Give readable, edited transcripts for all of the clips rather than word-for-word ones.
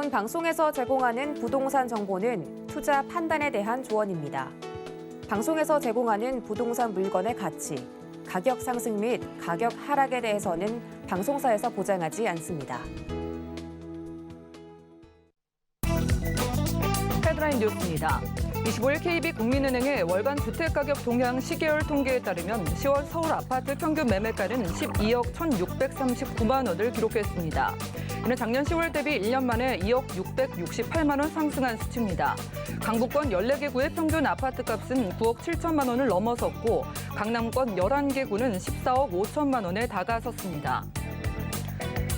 본 방송에서 제공하는 부동산 정보는 투자 판단에 대한 조언입니다. 방송에서 제공하는 부동산 물건의 가치, 가격 상승 및 가격 하락에 대해서는 방송사에서 보장하지 않습니다. 헤드라인 뉴스입니다. 25일 KB국민은행의 월간 주택가격 동향 시계열 통계에 따르면 10월 서울 아파트 평균 매매가는 12억 1,639만 원을 기록했습니다. 이는 작년 10월 대비 1년 만에 2억 668만 원 상승한 수치입니다. 강북권 14개 구의 평균 아파트값은 9억 7천만 원을 넘어섰고 강남권 11개 구는 14억 5천만 원에 다가섰습니다.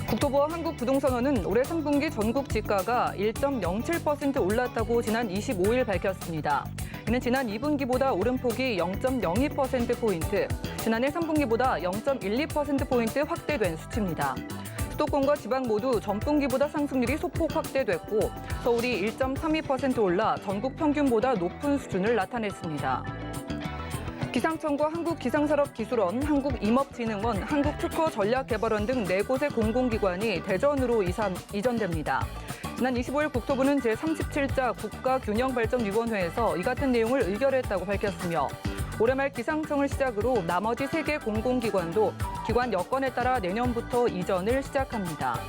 국토부와 한국부동산원은 올해 3분기 전국 지가가 1.07% 올랐다고 지난 25일 밝혔습니다. 이는 지난 2분기보다 오름폭이 0.02%포인트, 지난해 3분기보다 0.12%포인트 확대된 수치입니다. 수도권과 지방 모두 전분기보다 상승률이 소폭 확대됐고 서울이 1.32% 올라 전국 평균보다 높은 수준을 나타냈습니다. 기상청과 한국기상산업기술원, 한국임업진흥원, 한국특허전략개발원 등 4곳의 공공기관이 대전으로 이전됩니다. 지난 25일 국토부는 제37자 국가균형발전위원회에서 이 같은 내용을 의결했다고 밝혔으며 올해 말 기상청을 시작으로 나머지 3개 공공기관도 기관 여건에 따라 내년부터 이전을 시작합니다.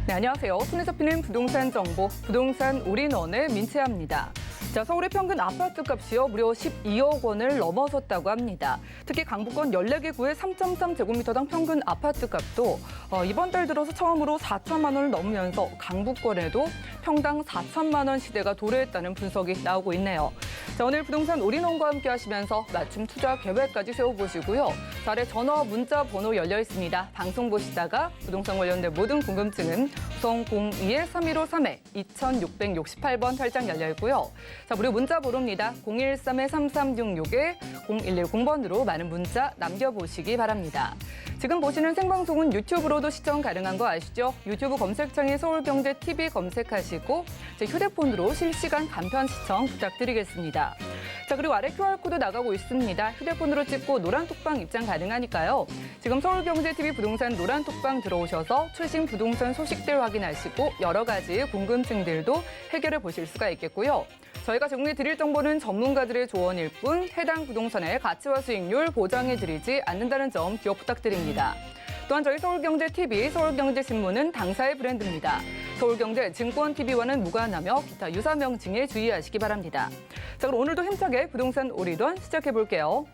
네, 안녕하세요. 손에 잡히는 부동산 정보, 부동산 올인원의 민채아입니다. 자, 서울의 평균 아파트 값이요 무려 12억 원을 넘어섰다고 합니다. 특히 강북권 14개 구의 3.3제곱미터당 평균 아파트 값도 이번 달 들어서 처음으로 4천만 원을 넘으면서 강북권에도 평당 4천만 원 시대가 도래했다는 분석이 나오고 있네요. 자, 오늘 부동산 올인원과 함께 하시면서 맞춤 투자 계획까지 세워보시고요. 자, 아래 전화, 문자 번호 열려 있습니다. 방송 보시다가 부동산 관련된 모든 궁금증은 우선 02-3153-2668번 활짝 열려 있고요. 자, 무료 문자 번호입니다. 013-3366-0110번으로 많은 문자 남겨보시기 바랍니다. 지금 보시는 생방송은 유튜브로도 시청 가능한 거 아시죠? 유튜브 검색창에 서울경제TV 검색하시고 제 휴대폰으로 실시간 간편 시청 부탁드리겠습니다. 자, 그리고 아래 QR코드 나가고 있습니다. 휴대폰으로 찍고 노란톡방 입장 가능하니까요. 지금 서울경제TV 부동산 노란톡방 들어오셔서 최신 부동산 소식들 확인하시고 여러 가지 궁금증들도 해결해 보실 수가 있겠고요. 저희가 제공해 드릴 정보는 전문가들의 조언일 뿐 해당 부동산의 가치와 수익률 보장해드리지 않는다는 점 기억 부탁드립니다. 또한 저희 서울경제TV, 서울경제신문은 당사의 브랜드입니다. 서울경제증권TV와는 무관하며 기타 유사 명칭에 주의하시기 바랍니다. 자, 그럼 오늘도 힘차게 부동산 올인원 시작해볼게요.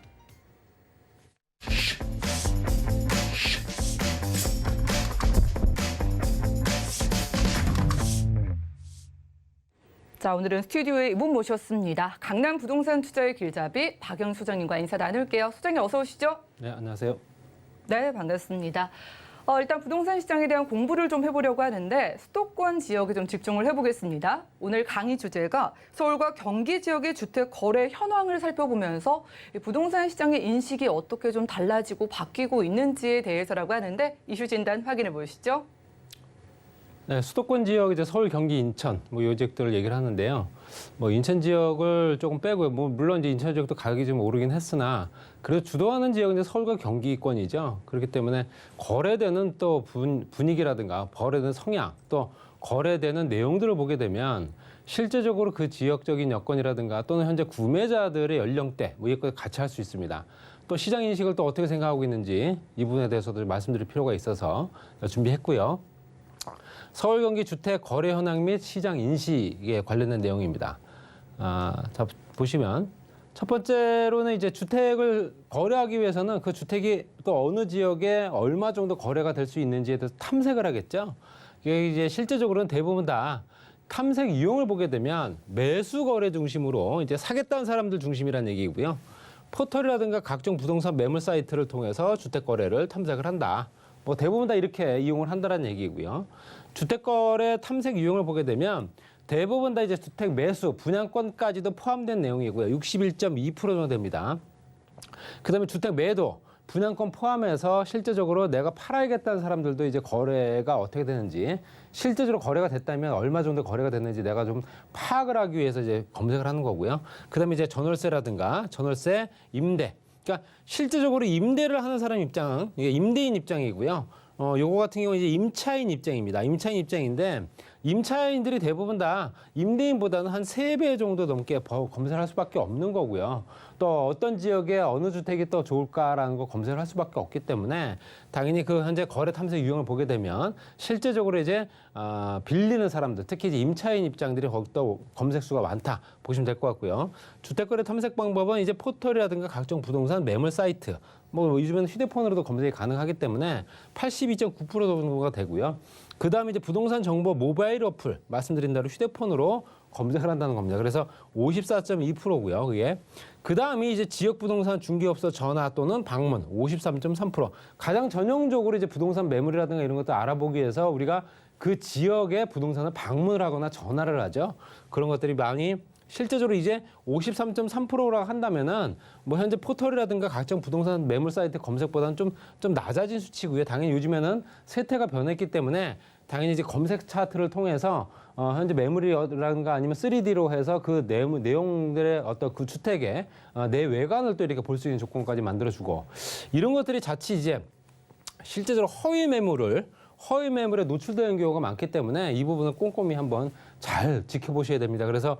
자, 오늘은 스튜디오에 이분 모셨습니다. 강남 부동산 투자의 길잡이 박영 소장님과 인사 나눌게요. 소장님 어서 오시죠. 네, 안녕하세요. 네, 반갑습니다. 일단 부동산 시장에 대한 공부를 좀 해보려고 하는데 수도권 지역에 좀 집중을 해보겠습니다. 오늘 강의 주제가 서울과 경기 지역의 주택 거래 현황을 살펴보면서 부동산 시장의 인식이 어떻게 좀 달라지고 바뀌고 있는지에 대해서라고 하는데 이슈 진단 확인해 보시죠. 네, 수도권 지역 이제 서울, 경기, 인천 요 지역들을 얘기를 하는데요. 인천 지역을 조금 빼고요. 물론 이제 인천 지역도 가격이 좀 오르긴 했으나 그래도 주도하는 지역은 이제 서울과 경기권이죠. 그렇기 때문에 거래되는 또 분위기라든가 거래되는 성향 또 거래되는 내용들을 보게 되면 실제적으로 그 지역적인 여건이라든가 또는 현재 구매자들의 연령대 이것까지 같이 할 수 있습니다. 또 시장 인식을 또 어떻게 생각하고 있는지 이 부분에 대해서도 말씀드릴 필요가 있어서 준비했고요. 서울 경기 주택 거래 현황 및 시장 인식에 관련된 내용입니다. 자, 보시면 첫 번째로는 이제 주택을 거래하기 위해서는 그 주택이 또 어느 지역에 얼마 정도 거래가 될 수 있는지에 대해서 탐색을 하겠죠. 이게 이제 실제적으로는 대부분 다 탐색 이용을 보게 되면 매수 거래 중심으로 이제 사겠다는 사람들 중심이라는 얘기고요. 포털이라든가 각종 부동산 매물 사이트를 통해서 주택 거래를 탐색을 한다. 대부분 다 이렇게 이용을 한다는 얘기고요. 주택거래 탐색 유형을 보게 되면 대부분 다 이제 주택 매수, 분양권까지도 포함된 내용이고요. 61.2% 정도 됩니다. 그다음에 주택 매도, 분양권 포함해서 실제적으로 내가 팔아야겠다는 사람들도 이제 거래가 어떻게 되는지, 실제적으로 거래가 됐다면 얼마 정도 거래가 됐는지 내가 좀 파악을 하기 위해서 이제 검색을 하는 거고요. 그다음에 이제 전월세라든가 전월세, 임대, 그러니까 실제적으로 임대를 하는 사람 입장, 이게 임대인 입장이고요. 요거 같은 경우는 이제 임차인 입장입니다. 임차인 입장인데 임차인들이 대부분 다 임대인보다는 한 3배 정도 넘게 검색을 할 수밖에 없는 거고요. 또 어떤 지역에 어느 주택이 더 좋을까라는 거 검색을 할 수밖에 없기 때문에 당연히 그 현재 거래 탐색 유형을 보게 되면 실제적으로 이제 빌리는 사람들, 특히 이제 임차인 입장들이 거기다 검색 수가 많다 보시면 될 것 같고요. 주택거래 탐색 방법은 이제 포털이라든가 각종 부동산 매물 사이트, 뭐 요즘에는 휴대폰으로도 검색이 가능하기 때문에 82.9% 정도가 되고요. 그 다음에 이제 부동산 정보 모바일 어플, 말씀드린 대로 휴대폰으로 검색을 한다는 겁니다. 그래서 54.2%고요, 그게. 그 다음이 이제 지역 부동산 중개업소 전화 또는 방문, 53.3%. 가장 전형적으로 이제 부동산 매물이라든가 이런 것들 알아보기 위해서 우리가 그 지역의 부동산을 방문을 하거나 전화를 하죠. 그런 것들이 많이 실제적으로 이제 53.3%라고 한다면은 뭐 현재 포털이라든가 각종 부동산 매물 사이트 검색보다는 좀 낮아진 수치고요. 당연히 요즘에는 세태가 변했기 때문에 당연히 이제 검색 차트를 통해서 현재 매물이라든가 아니면 3D로 해서 그 내용들의 어떤 그 주택의 내 외관을 또 이렇게 볼 수 있는 조건까지 만들어주고 이런 것들이 자칫 이제 실제적으로 허위 매물에 노출되는 경우가 많기 때문에 이 부분을 꼼꼼히 한번 잘 지켜보셔야 됩니다. 그래서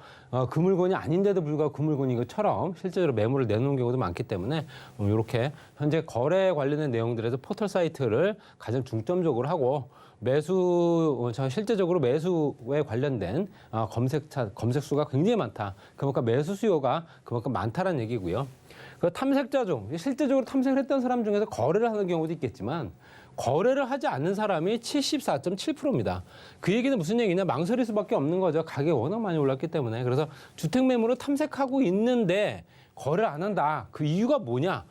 그 물건이 아닌데도 불구하고 그 물건인 것처럼 실제로 매물을 내놓는 경우도 많기 때문에 이렇게 현재 거래 관련된 내용들에서 포털 사이트를 가장 중점적으로 하고 실제적으로 매수에 관련된 검색 수가 굉장히 많다. 그만큼 매수 수요가 그만큼 많다는 얘기고요. 그 탐색자 중 실제적으로 탐색을 했던 사람 중에서 거래를 하는 경우도 있겠지만 거래를 하지 않는 사람이 74.7%입니다. 그 얘기는 무슨 얘기냐? 망설일 수밖에 없는 거죠. 가격이 워낙 많이 올랐기 때문에. 그래서 주택 매물을 탐색하고 있는데 거래를 안 한다. 그 이유가 뭐냐?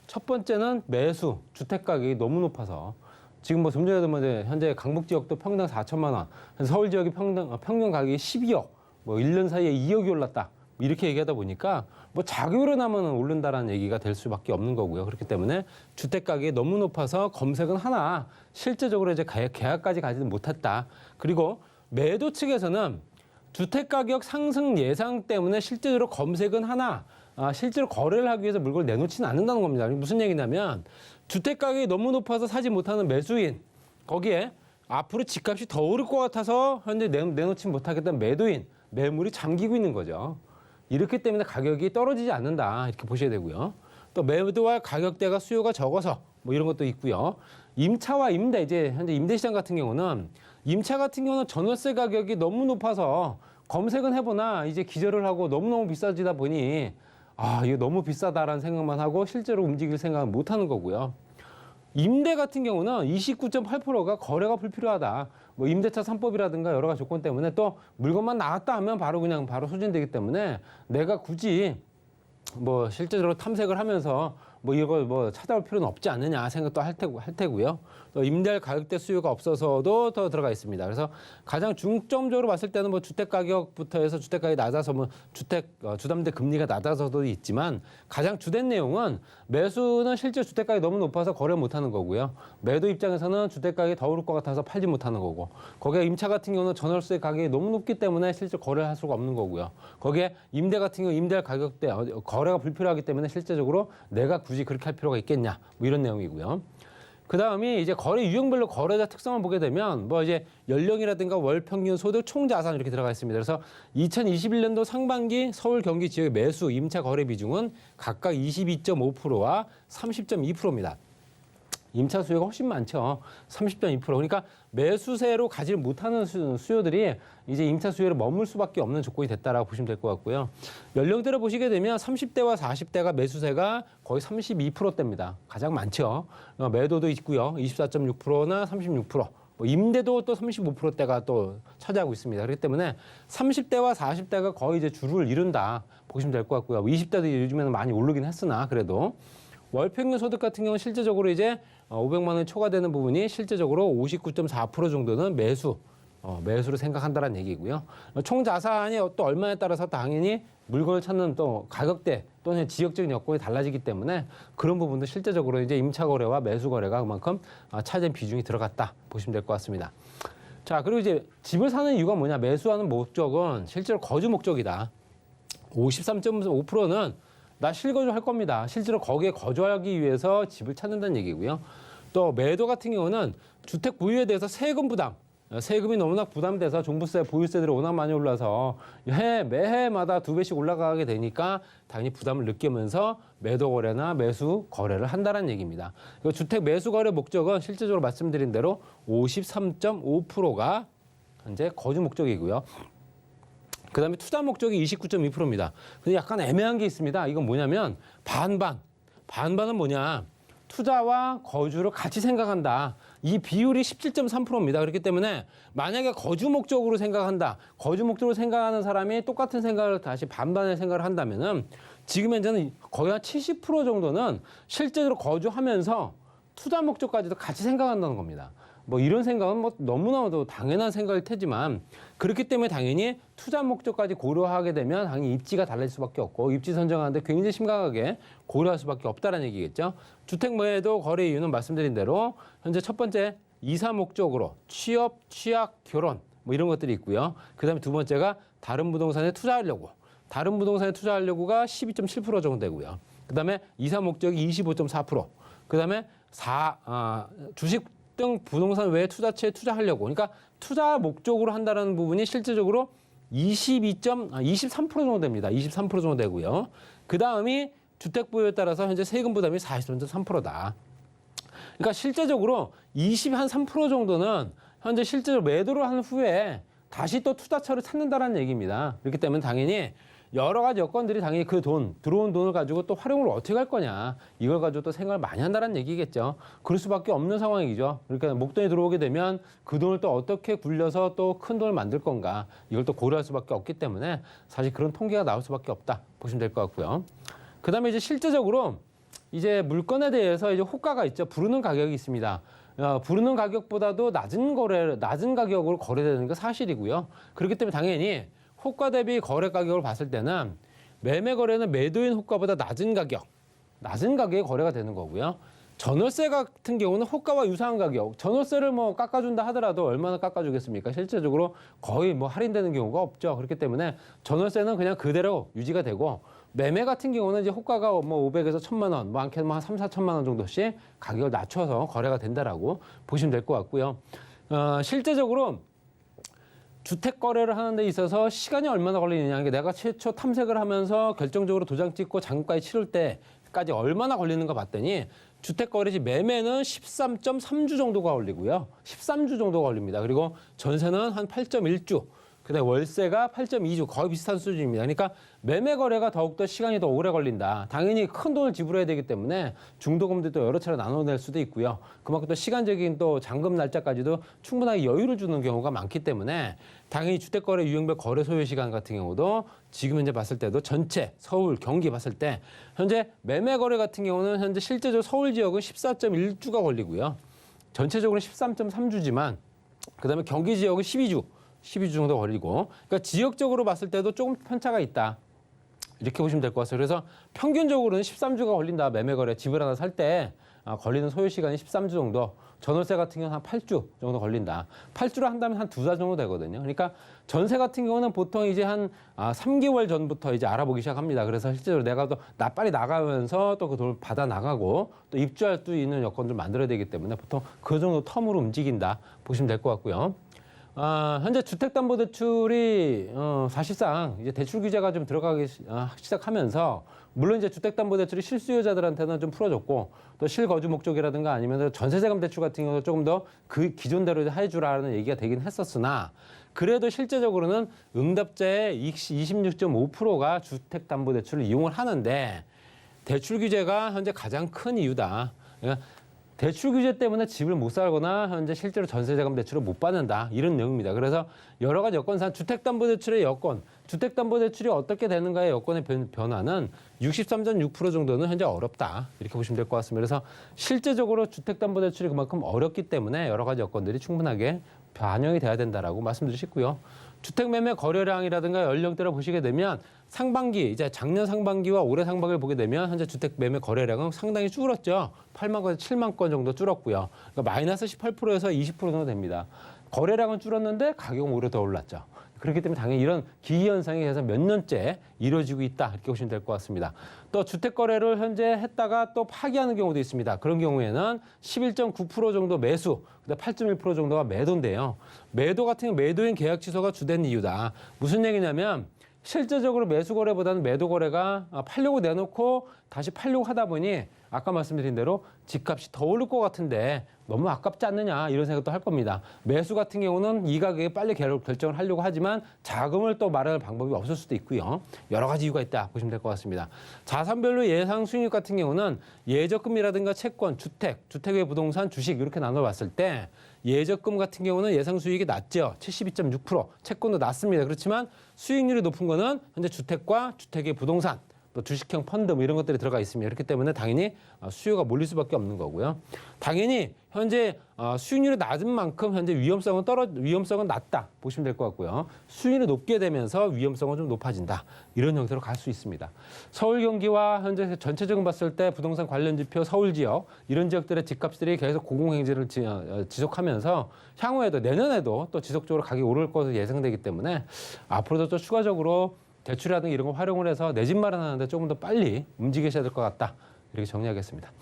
첫 번째는 매수, 주택 가격이 너무 높아서 지금 뭐 좀 전에도 현재 강북 지역도 평당 4천만 원, 서울 지역이 평균 가격이 12억, 뭐 1년 사이에 2억이 올랐다. 이렇게 얘기하다 보니까 뭐 자기로 나면 오른다라는 얘기가 될 수밖에 없는 거고요. 그렇기 때문에 주택 가격이 너무 높아서 검색은 하나 실제적으로 이제 계약까지 가지는 못했다. 그리고 매도 측에서는 주택 가격 상승 예상 때문에 실제적으로 검색은 하나 실제로 거래를 하기 위해서 물건을 내놓지는 않는다는 겁니다. 무슨 얘기냐면 주택 가격이 너무 높아서 사지 못하는 매수인 거기에 앞으로 집값이 더 오를 것 같아서 현재 내놓지 못하겠다는 매도인 매물이 잠기고 있는 거죠. 이렇기 때문에 가격이 떨어지지 않는다 이렇게 보셔야 되고요. 또 매도와 가격대가 수요가 적어서 뭐 이런 것도 있고요. 임차와 임대 이제 현재 임대 시장 같은 경우는 임차 같은 경우는 전월세 가격이 너무 높아서 검색은 해보나 이제 기절을 하고 너무너무 비싸지다 보니 이거 너무 비싸다라는 생각만 하고 실제로 움직일 생각은 못 하는 거고요. 임대 같은 경우는 29.8%가 거래가 불필요하다. 뭐 임대차 3법이라든가 여러 가지 조건 때문에 또 물건만 나왔다 하면 바로 소진되기 때문에 내가 굳이 뭐 실제적으로 탐색을 하면서 뭐 이걸 뭐 찾아올 필요는 없지 않느냐 생각도 할 테고요. 또 임대할 가격대 수요가 없어서도 더 들어가 있습니다. 그래서 가장 중점적으로 봤을 때는 뭐 주택 가격부터 해서 주택 가격이 낮아서 뭐 주담대 금리가 낮아서도 있지만 가장 주된 내용은 매수는 실제 주택 가격이 너무 높아서 거래 못 하는 거고요. 매도 입장에서는 주택 가격이 더 오를 것 같아서 팔지 못하는 거고 거기에 임차 같은 경우는 전월세 가격이 너무 높기 때문에 실제 거래를 할 수가 없는 거고요. 거기에 임대 같은 경우 임대할 가격대 거래가 불필요하기 때문에 실제적으로 내가 굳이 그렇게 할 필요가 있겠냐 뭐 이런 내용이고요. 그 다음이 이제 거래 유형별로 거래자 특성을 보게 되면 뭐 이제 연령이라든가 월 평균 소득 총 자산 이렇게 들어가 있습니다. 그래서 2021년도 상반기 서울 경기 지역의 매수 임차 거래 비중은 각각 22.5%와 30.2%입니다. 임차 수요가 훨씬 많죠. 30.2%. 그러니까 매수세로 가지 못하는 수요들이 이제 임차 수요를 머물 수밖에 없는 조건이 됐다라고 보시면 될 것 같고요. 연령대를 보시게 되면 30대와 40대가 매수세가 거의 32%대입니다. 가장 많죠. 매도도 있고요. 24.6%나 36%. 뭐 임대도 또 35%대가 또 차지하고 있습니다. 그렇기 때문에 30대와 40대가 거의 이제 주를 이룬다 보시면 될 것 같고요. 20대도 요즘에는 많이 오르긴 했으나 그래도 월 평균 소득 같은 경우는 실제적으로 이제 500만 원이 초과되는 부분이 실제적으로 59.4% 정도는 매수로 생각한다는 얘기고요. 총 자산이 또 얼마에 따라서 당연히 물건을 찾는 또 가격대 또는 지역적인 여건이 달라지기 때문에 그런 부분도 실제적으로 이제 임차 거래와 매수 거래가 그만큼 차지한 비중이 들어갔다 보시면 될 것 같습니다. 자, 그리고 이제 집을 사는 이유가 뭐냐? 매수하는 목적은 실제로 거주 목적이다. 53.5%는 나 실거주 할 겁니다. 실제로 거기에 거주하기 위해서 집을 찾는다는 얘기고요. 또 매도 같은 경우는 주택 보유에 대해서 세금 부담, 세금이 너무나 부담돼서 종부세, 보유세들이 워낙 많이 올라서 매해마다 2배씩 올라가게 되니까 당연히 부담을 느끼면서 매도 거래나 매수 거래를 한다는 얘기입니다. 주택 매수 거래 목적은 실제적으로 말씀드린 대로 53.5%가 현재 거주 목적이고요. 그다음에 투자 목적이 29.2%입니다. 근데 약간 애매한 게 있습니다. 이건 뭐냐면 반반. 반반은 뭐냐? 투자와 거주를 같이 생각한다. 이 비율이 17.3%입니다. 그렇기 때문에 만약에 거주 목적으로 생각한다. 거주 목적으로 생각하는 사람이 똑같은 생각을 다시 반반의 생각을 한다면은 지금 현재는 거의 한 70% 정도는 실제로 거주하면서 투자 목적까지도 같이 생각한다는 겁니다. 뭐 이런 생각은 뭐 너무나도 당연한 생각일 테지만 그렇기 때문에 당연히 투자 목적까지 고려하게 되면 당연히 입지가 달라질 수밖에 없고 입지 선정하는데 굉장히 심각하게 고려할 수밖에 없다는 얘기겠죠. 주택 매도 거래 이유는 말씀드린 대로 현재 첫 번째 이사 목적으로 취업, 취약, 결혼 뭐 이런 것들이 있고요. 그다음에 두 번째가 다른 부동산에 투자하려고. 다른 부동산에 투자하려고가 12.7% 정도 되고요. 그다음에 이사 목적이 25.4%. 그다음에 주식 등 부동산 외에 투자처에 투자하려고. 그러니까 투자 목적으로 한다는 부분이 실질적으로 23% 정도 됩니다. 23% 정도 되고요. 그 다음이 주택 보유에 따라서 현재 세금 부담이 43.3%다. 그러니까 실제적으로 23% 정도는 현재 실제로 매도를 한 후에 다시 또 투자처를 찾는다는 얘기입니다. 그렇기 때문에 당연히 여러 가지 여건들이 당연히 그 들어온 돈을 가지고 또 활용을 어떻게 할 거냐. 이걸 가지고 또 생각을 많이 한다는 얘기겠죠. 그럴 수밖에 없는 상황이죠. 그러니까 목돈이 들어오게 되면 그 돈을 또 어떻게 굴려서 또 큰 돈을 만들 건가. 이걸 또 고려할 수밖에 없기 때문에 사실 그런 통계가 나올 수밖에 없다. 보시면 될 것 같고요. 그 다음에 이제 실제적으로 이제 물건에 대해서 이제 호가가 있죠. 부르는 가격이 있습니다. 부르는 가격보다도 낮은 가격으로 거래되는 게 사실이고요. 그렇기 때문에 당연히 호가 대비 거래 가격을 봤을 때는 매매 거래는 매도인 호가보다 낮은 가격에 거래가 되는 거고요. 전월세 같은 경우는 호가와 유사한 가격, 전월세를 뭐 깎아준다 하더라도 얼마나 깎아주겠습니까? 실제적으로 거의 뭐 할인되는 경우가 없죠. 그렇기 때문에 전월세는 그냥 그대로 유지가 되고 매매 같은 경우는 이제 호가가 뭐 500에서 1000만 원, 많게는 한 3, 4천만 원 정도씩 가격을 낮춰서 거래가 된다라고 보시면 될 것 같고요. 실제적으로 주택 거래를 하는 데 있어서 시간이 얼마나 걸리느냐. 내가 최초 탐색을 하면서 결정적으로 도장 찍고 잔금까지 치를 때까지 얼마나 걸리는가 봤더니 주택 거래지 매매는 13.3주 정도가 걸리고요. 13주 정도가 걸립니다. 그리고 전세는 한 8.1주. 그다음에 월세가 8.2주 거의 비슷한 수준입니다. 그러니까 매매 거래가 더욱더 시간이 더 오래 걸린다. 당연히 큰 돈을 지불해야 되기 때문에 중도금도 여러 차례 나눠낼 수도 있고요. 그만큼 또 시간적인 또 잔금 날짜까지도 충분하게 여유를 주는 경우가 많기 때문에 당연히 주택거래 유형별 거래 소요 시간 같은 경우도 지금 현재 봤을 때도 전체 서울, 경기 봤을 때 현재 매매 거래 같은 경우는 현재 실제적으로 서울 지역은 14.1주가 걸리고요. 전체적으로는 13.3주지만 그다음에 경기 지역은 12주 정도 걸리고 그러니까 지역적으로 봤을 때도 조금 편차가 있다. 이렇게 보시면 될 것 같아요. 그래서 평균적으로는 13주가 걸린다. 매매 거래 집을 하나 살 때 걸리는 소요 시간이 13주 정도. 전월세 같은 경우는 한 8주 정도 걸린다. 8주를 한다면 한 2달 정도 되거든요. 그러니까 전세 같은 경우는 보통 이제 한 3개월 전부터 이제 알아보기 시작합니다. 그래서 실제로 내가 또 빨리 나가면서 또 그 돈을 받아 나가고 또 입주할 수 있는 여건을 만들어야 되기 때문에 보통 그 정도 텀으로 움직인다. 보시면 될 것 같고요. 현재 주택담보대출이 사실상 이제 대출 규제가 좀 들어가기 시작하면서 물론 이제 주택담보대출이 실수요자들한테는 좀 풀어줬고 또 실거주 목적이라든가 아니면 전세자금 대출 같은 경우도 조금 더 그 기존대로 해주라는 얘기가 되긴 했었으나 그래도 실제적으로는 응답자의 26.5%가 주택담보대출을 이용을 하는데 대출 규제가 현재 가장 큰 이유다. 그러니까 대출 규제 때문에 집을 못 살거나 현재 실제로 전세자금 대출을 못 받는다. 이런 내용입니다. 그래서 여러 가지 여건상 주택담보대출의 여건, 주택담보대출이 어떻게 되는가의 여건의 변화는 63.6% 정도는 현재 어렵다. 이렇게 보시면 될 것 같습니다. 그래서 실제적으로 주택담보대출이 그만큼 어렵기 때문에 여러 가지 여건들이 충분하게 반영이 돼야 된다라고 말씀드리고 싶고요. 주택매매 거래량이라든가 연령대를 보시게 되면 상반기, 이제 작년 상반기와 올해 상반기를 보게 되면 현재 주택매매 거래량은 상당히 줄었죠. 8만 건에서 7만 건 정도 줄었고요. 그러니까 마이너스 18%에서 20% 정도 됩니다. 거래량은 줄었는데 가격은 오히려 더 올랐죠. 그렇기 때문에 당연히 이런 기현상이 계속 몇 년째 이루어지고 있다 이렇게 보시면 될 것 같습니다. 또 주택 거래를 현재 했다가 또 파기하는 경우도 있습니다. 그런 경우에는 11.9% 정도 매수, 그다음 8.1% 정도가 매도인데요. 매도 같은 경우 매도인 계약 취소가 주된 이유다. 무슨 얘기냐면 실제적으로 매수 거래보다는 매도 거래가 팔려고 내놓고 다시 팔려고 하다 보니 아까 말씀드린 대로 집값이 더 오를 것 같은데 너무 아깝지 않느냐 이런 생각도 할 겁니다. 매수 같은 경우는 이 가격에 빨리 결정을 하려고 하지만 자금을 또 마련할 방법이 없을 수도 있고요. 여러 가지 이유가 있다 보시면 될 것 같습니다. 자산별로 예상 수익률 같은 경우는 예적금이라든가 채권, 주택의 부동산, 주식 이렇게 나눠봤을 때 예적금 같은 경우는 예상 수익이 낮죠. 72.6%, 채권도 낮습니다. 그렇지만 수익률이 높은 거는 현재 주택과 주택의 부동산, 또 주식형 펀드 뭐 이런 것들이 들어가 있습니다. 그렇기 때문에 당연히 수요가 몰릴 수밖에 없는 거고요. 당연히 현재 수익률이 낮은 만큼 현재 위험성은 낮다 보시면 될 것 같고요. 수익률이 높게 되면서 위험성은 좀 높아진다. 이런 형태로 갈 수 있습니다. 서울 경기와 현재 전체적으로 봤을 때 부동산 관련 지표 서울 지역 이런 지역들의 집값들이 계속 고공행진을 지속하면서 향후에도 내년에도 또 지속적으로 가격이 오를 것으로 예상되기 때문에 앞으로도 또 추가적으로 대출이라든가 이런 거 활용을 해서 내 집 마련하는데 조금 더 빨리 움직이셔야 될 것 같다. 이렇게 정리하겠습니다.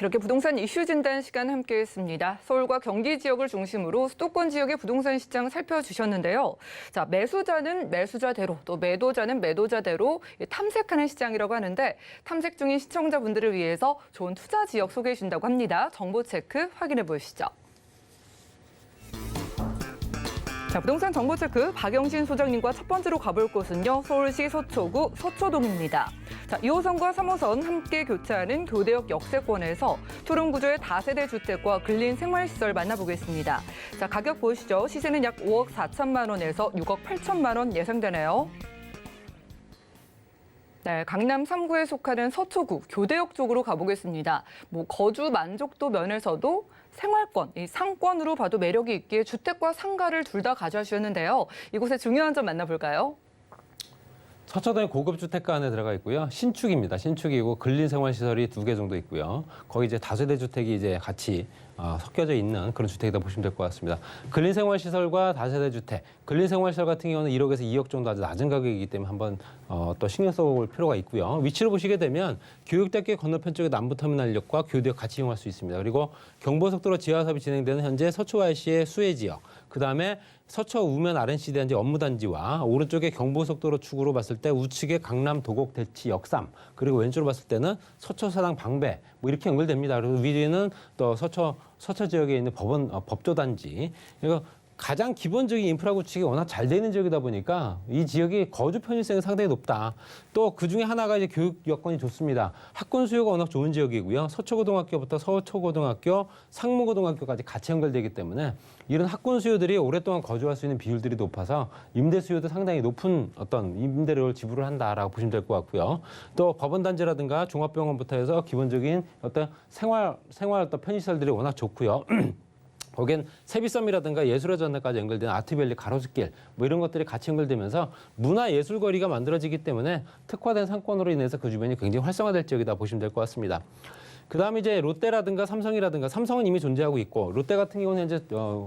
이렇게 부동산 이슈 진단 시간 함께했습니다. 서울과 경기 지역을 중심으로 수도권 지역의 부동산 시장 살펴주셨는데요. 자, 매수자는 매수자대로 또 매도자는 매도자대로 탐색하는 시장이라고 하는데 탐색 중인 시청자분들을 위해서 좋은 투자 지역 소개해 준다고 합니다. 정보 체크 확인해 보시죠. 자, 부동산 정보 체크 박영신 소장님과 첫 번째로 가볼 곳은요. 서울시 서초구 서초동입니다. 자, 2호선과 3호선 함께 교차하는 교대역 역세권에서 토론 구조의 다세대 주택과 근린 생활시설 만나보겠습니다. 자, 가격 보시죠. 시세는 약 5억 4천만 원에서 6억 8천만 원 예상되네요. 네, 강남 3구에 속하는 서초구 교대역 쪽으로 가보겠습니다. 거주 만족도 면에서도 생활권, 이 상권으로 봐도 매력이 있기에 주택과 상가를 둘 다 가져주셨는데요. 이곳의 중요한 점 만나볼까요? 서초동의 고급 주택가 안에 들어가 있고요. 신축입니다. 신축이고 근린생활시설이 2개 정도 있고요. 거기 이제 다세대 주택이 이제 같이 섞여져 있는 그런 주택이다 보시면 될 것 같습니다. 근린생활시설과 다세대 주택, 근린생활시설 같은 경우는 1억에서 2억 정도 아주 낮은 가격이기 때문에 한번 또 신경 써볼 필요가 있고요. 위치를 보시게 되면 교육대학교 건너편 쪽에 남부터미널역과 교대역 같이 이용할 수 있습니다. 그리고 경부고속도로 지하사업이 진행되는 현재 서초IC의 수혜지역, 그다음에 서초 우면 RNC 단지 업무단지와 오른쪽에 경부고속도로 축으로 봤을 때 우측에 강남 도곡 대치 역삼, 그리고 왼쪽으로 봤을 때는 서초 사당 방배 뭐 이렇게 연결됩니다. 그리고 위에는 또 서초 지역에 있는 법조단지. 그리고 가장 기본적인 인프라 구축이 워낙 잘 되는 지역이다 보니까 이 지역이 거주 편의성이 상당히 높다. 또 그중에 하나가 이제 교육 여건이 좋습니다. 학군 수요가 워낙 좋은 지역이고요. 서초고등학교부터 서초고등학교, 상무고등학교까지 같이 연결되기 때문에 이런 학군 수요들이 오랫동안 거주할 수 있는 비율들이 높아서 임대 수요도 상당히 높은 어떤 임대료를 지불을 한다라고 보시면 될 것 같고요. 또 법원단지라든가 종합병원부터 해서 기본적인 어떤 생활 어떤 편의시설들이 워낙 좋고요. 거기엔 세비섬이라든가 예술의 전당까지 연결된 아트밸리 가로수길 뭐 이런 것들이 같이 연결되면서 문화예술거리가 만들어지기 때문에 특화된 상권으로 인해서 그 주변이 굉장히 활성화될 지역이다 보시면 될 것 같습니다. 그다음에 이제 롯데라든가 삼성이라든가 삼성은 이미 존재하고 있고 롯데 같은 경우는 현재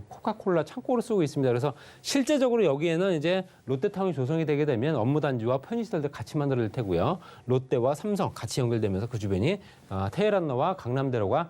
코카콜라 창고를 쓰고 있습니다. 그래서 실제적으로 여기에는 이제 롯데타운이 조성이 되게 되면 업무단지와 편의시설들 같이 만들어질 테고요. 롯데와 삼성 같이 연결되면서 그 주변이 테헤란로와 강남대로가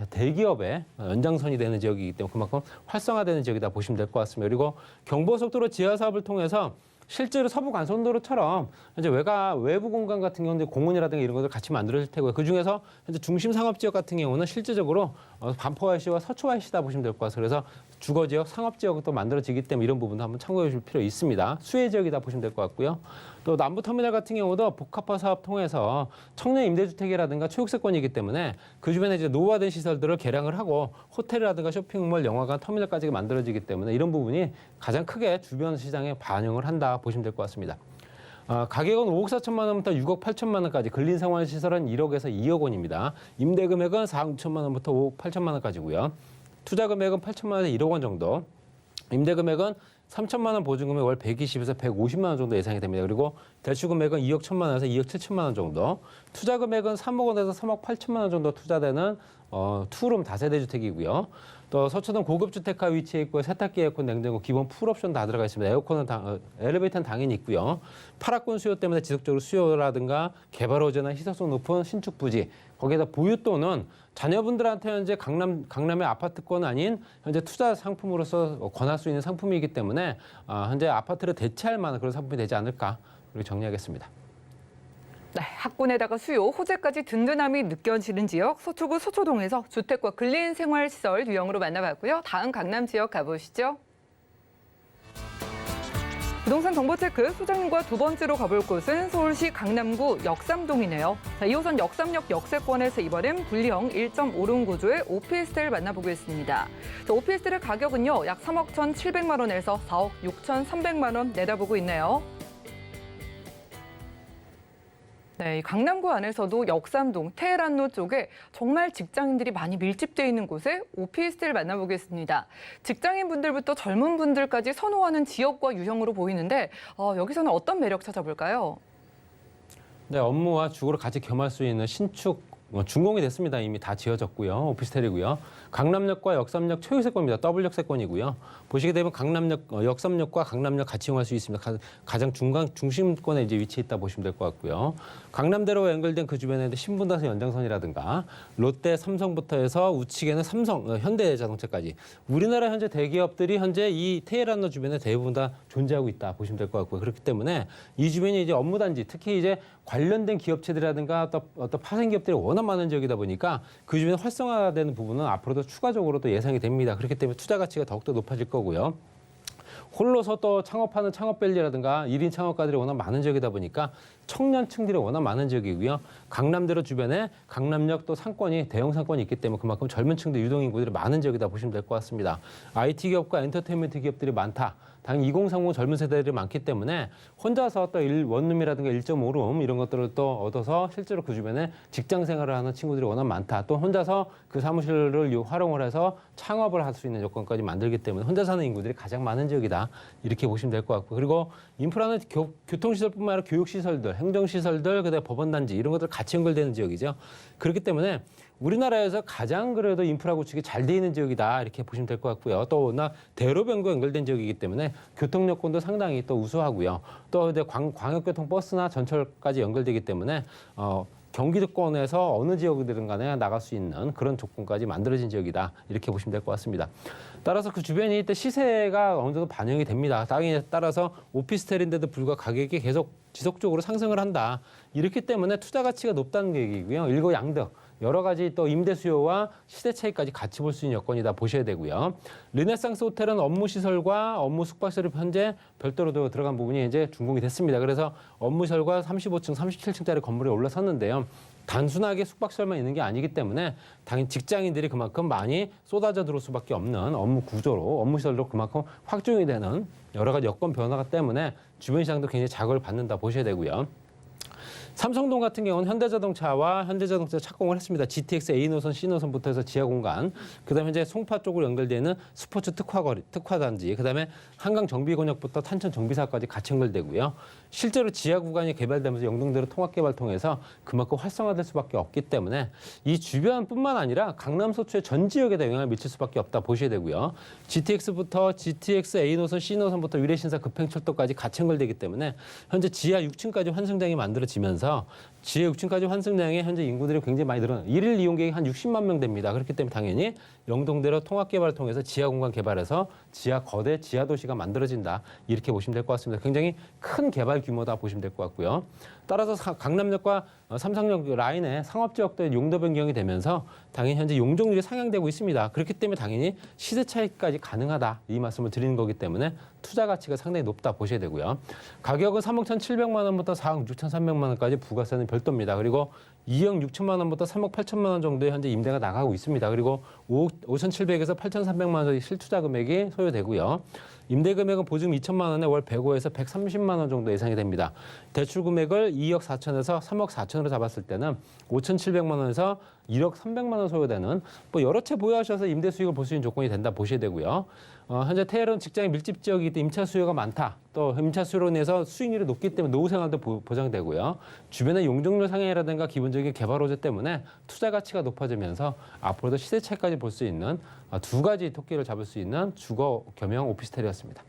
대기업의 연장선이 되는 지역이기 때문에 그만큼 활성화되는 지역이다 보시면 될 것 같습니다. 그리고 경부고속도로 지하 사업을 통해서 실제로 서부간선도로처럼 현재 외부 공간 같은 경우는 공원이라든가 이런 것들 같이 만들어질 테고요. 그 중에서 현재 중심 상업 지역 같은 경우는 실제적으로 반포IC와 서초IC다 보시면 될 것 같아요. 그래서 주거 지역, 상업 지역도 만들어지기 때문에 이런 부분도 한번 참고해 주실 필요 있습니다. 수혜 지역이다 보시면 될 것 같고요. 또 남부터미널 같은 경우도 복합화 사업 통해서 청년 임대주택이라든가 초역세권이기 때문에 그 주변에 이제 노후화된 시설들을 개량을 하고 호텔이라든가 쇼핑몰, 영화관, 터미널까지 만들어지기 때문에 이런 부분이 가장 크게 주변 시장에 반영을 한다 보시면 될 것 같습니다. 가격은 5억 4천만 원부터 6억 8천만 원까지, 근린생활시설은 1억에서 2억 원입니다. 임대금액은 4억 6천만 원부터 5억 8천만 원까지고요. 투자금액은 8천만 원에서 1억 원 정도. 임대금액은 3천만 원 보증금액 월 120에서 150만 원 정도 예상이 됩니다. 그리고 대출금액은 2억 1천만 원에서 2억 7천만 원 정도. 투자금액은 3억 원에서 3억 8천만 원 정도 투자되는 투룸 다세대 주택이고요. 또 서초동 고급 주택가 위치해 있고 세탁기, 에어컨, 냉장고 기본 풀옵션 다 들어가 있습니다. 에어컨은 엘리베이터는 당연히 있고요. 8학군 수요 때문에 지속적으로 수요라든가 개발 호재나 희소성 높은 신축 부지, 거기에다 보유 또는 자녀분들한테 현재 강남의 아파트권 아닌 현재 투자 상품으로서 권할 수 있는 상품이기 때문에 현재 아파트를 대체할 만한 그런 상품이 되지 않을까 그렇게 정리하겠습니다. 네, 학군에다가 수요, 호재까지 든든함이 느껴지는 지역 서초구 서초동에서 주택과 근린 생활시설 유형으로 만나봤고요. 다음 강남 지역 가보시죠. 부동산 정보체크 소장님과 두 번째로 가볼 곳은 서울시 강남구 역삼동이네요. 자, 2호선 역삼역 역세권에서 이번엔 분리형 1.5룸 구조의 오피스텔 만나보겠습니다. 자, 오피스텔의 가격은요, 약 3억 1,700만 원에서 4억 6,300만 원 내다보고 있네요. 네, 이 강남구 안에서도 역삼동, 테헤란로 쪽에 정말 직장인들이 많이 밀집되어 있는 곳에 오피스텔 만나보겠습니다. 직장인분들부터 젊은 분들까지 선호하는 지역과 유형으로 보이는데 여기서는 어떤 매력 찾아볼까요? 네, 업무와 주거를 같이 겸할 수 있는 신축 준공이 됐습니다. 이미 다 지어졌고요. 오피스텔이고요. 강남역과 역삼역 초유세권입니다. 더블 역세권이고요. 보시게 되면 역삼역과 강남역 같이 이용할 수 있습니다. 가장 중심권에 이제 위치해 있다 보시면 될 것 같고요. 강남대로 연결된 그 주변에 신분당선 연장선이라든가 롯데, 삼성부터 해서 우측에는 삼성, 현대자동차까지 우리나라 현재 대기업들이 현재 이 테헤란로 주변에 대부분 다 존재하고 있다 보시면 될 것 같고요. 그렇기 때문에 이 주변이 이제 업무단지, 특히 이제 관련된 기업체들이라든가 어떤 파생 기업들이 워낙 많은 지역이다 보니까 그 주변에 활성화되는 부분은 앞으로도 추가적으로 또 예상이 됩니다. 그렇기 때문에 투자 가치가 더욱더 높아질 거고요. 홀로서 또 창업하는 창업밸리라든가 1인 창업가들이 워낙 많은 지역이다 보니까 청년층들이 워낙 많은 지역이고요. 강남대로 주변에 강남역 또 상권이 대형 상권이 있기 때문에 그만큼 젊은 층들 유동인구들이 많은 지역이다 보시면 될 것 같습니다. IT 기업과 엔터테인먼트 기업들이 많다. 당연히 2030 젊은 세대들이 많기 때문에 혼자서 또 원룸이라든가 1.5룸 이런 것들을 또 얻어서 실제로 그 주변에 직장 생활을 하는 친구들이 워낙 많다. 또 혼자서 그 사무실을 활용을 해서 창업을 할 수 있는 여건까지 만들기 때문에 혼자 사는 인구들이 가장 많은 지역이다. 이렇게 보시면 될 것 같고, 그리고 인프라는 교통시설뿐만 아니라 교육시설들, 행정시설들, 그다음에 법원단지 이런 것들 같이 연결되는 지역이죠. 그렇기 때문에 우리나라에서 가장 그래도 인프라 구축이 잘 돼 있는 지역이다 이렇게 보시면 될 것 같고요. 또 워낙 대로변과 연결된 지역이기 때문에 교통 여건도 상당히 또 우수하고요. 또 이제 광역교통 버스나 전철까지 연결되기 때문에 경기도권에서 어느 지역이든 간에 나갈 수 있는 그런 조건까지 만들어진 지역이다 이렇게 보시면 될 것 같습니다. 따라서 그 주변이 또 시세가 어느 정도 반영이 됩니다. 당연히 따라서 오피스텔인데도 불구하고 가격이 계속 지속적으로 상승을 한다. 이렇기 때문에 투자 가치가 높다는 얘기고요. 일거양득. 여러 가지 또 임대 수요와 시대 차이까지 같이 볼 수 있는 여건이다 보셔야 되고요. 르네상스 호텔은 업무 시설과 업무 숙박시설이 현재 별도로 들어간 부분이 이제 준공이 됐습니다. 그래서 업무 시설과 35층, 37층짜리 건물에 올라섰는데요. 단순하게 숙박시설만 있는 게 아니기 때문에 당연히 직장인들이 그만큼 많이 쏟아져 들어올 수밖에 없는 업무 구조로, 업무 시설로 그만큼 확정이 되는 여러 가지 여건 변화가 때문에 주변 시장도 굉장히 자극을 받는다 보셔야 되고요. 삼성동 같은 경우는 현대자동차와 현대자동차 착공을 했습니다. GTX A 노선, C 노선부터 해서 지하 공간, 그다음에 현재 송파 쪽으로 연결되는 스포츠 특화단지, 그다음에 한강 정비권역부터 탄천 정비사까지 같이 연결되고요. 실제로 지하 구간이 개발되면서 영동대로 통합개발 통해서 그만큼 활성화될 수밖에 없기 때문에 이 주변뿐만 아니라 강남 서초의 전 지역에다 영향을 미칠 수밖에 없다 보셔야 되고요. GTX A 노선, C 노선부터 위례신사 급행철도까지 같이 연결되기 때문에 현재 지하 6층까지 환승장이 만들어지면서 지하 6층까지 환승량의 현재 인구들이 굉장히 많이 늘어나요. 일일 이용객이 한 60만 명 됩니다. 그렇기 때문에 당연히 영동대로 통합개발을 통해서 지하 공간 개발해서 거대 지하 도시가 만들어진다. 이렇게 보시면 될 것 같습니다. 굉장히 큰 개발 규모다 보시면 될 것 같고요. 따라서 강남역과 삼성역 라인의 상업지역도 용도 변경이 되면서 당연히 현재 용적률이 상향되고 있습니다. 그렇기 때문에 당연히 시세 차익까지 가능하다. 이 말씀을 드리는 거기 때문에 투자 가치가 상당히 높다 보셔야 되고요. 가격은 3억 1,700만 원부터 4억 6,300만 원까지 부가세는 별도입니다. 그리고 2억 6천만 원부터 3억 8천만 원 정도의 현재 임대가 나가고 있습니다. 그리고 5,700에서 8,300만 원의 실투자 금액이 소요되고요. 임대 금액은 보증 2천만 원에 월 105에서 130만 원 정도 예상이 됩니다. 대출 금액을 2억 4천에서 3억 4천으로 잡았을 때는 5,700만 원에서 1억 300만 원 소요되는 뭐 여러 채 보유하셔서 임대 수익을 볼 수 있는 조건이 된다 보셔야 되고요. 현재 테헤란 직장의 밀집 지역이기 때문에 임차 수요가 많다. 또 임차 수요로 인해서 수익률이 높기 때문에 노후 생활도 보장되고요. 주변의 용적률 상향이라든가 기본적인 개발 호재 때문에 투자 가치가 높아지면서 앞으로도 시세 차익까지 볼 수 있는 두 가지 토끼를 잡을 수 있는 주거 겸용 오피스텔이었습니다.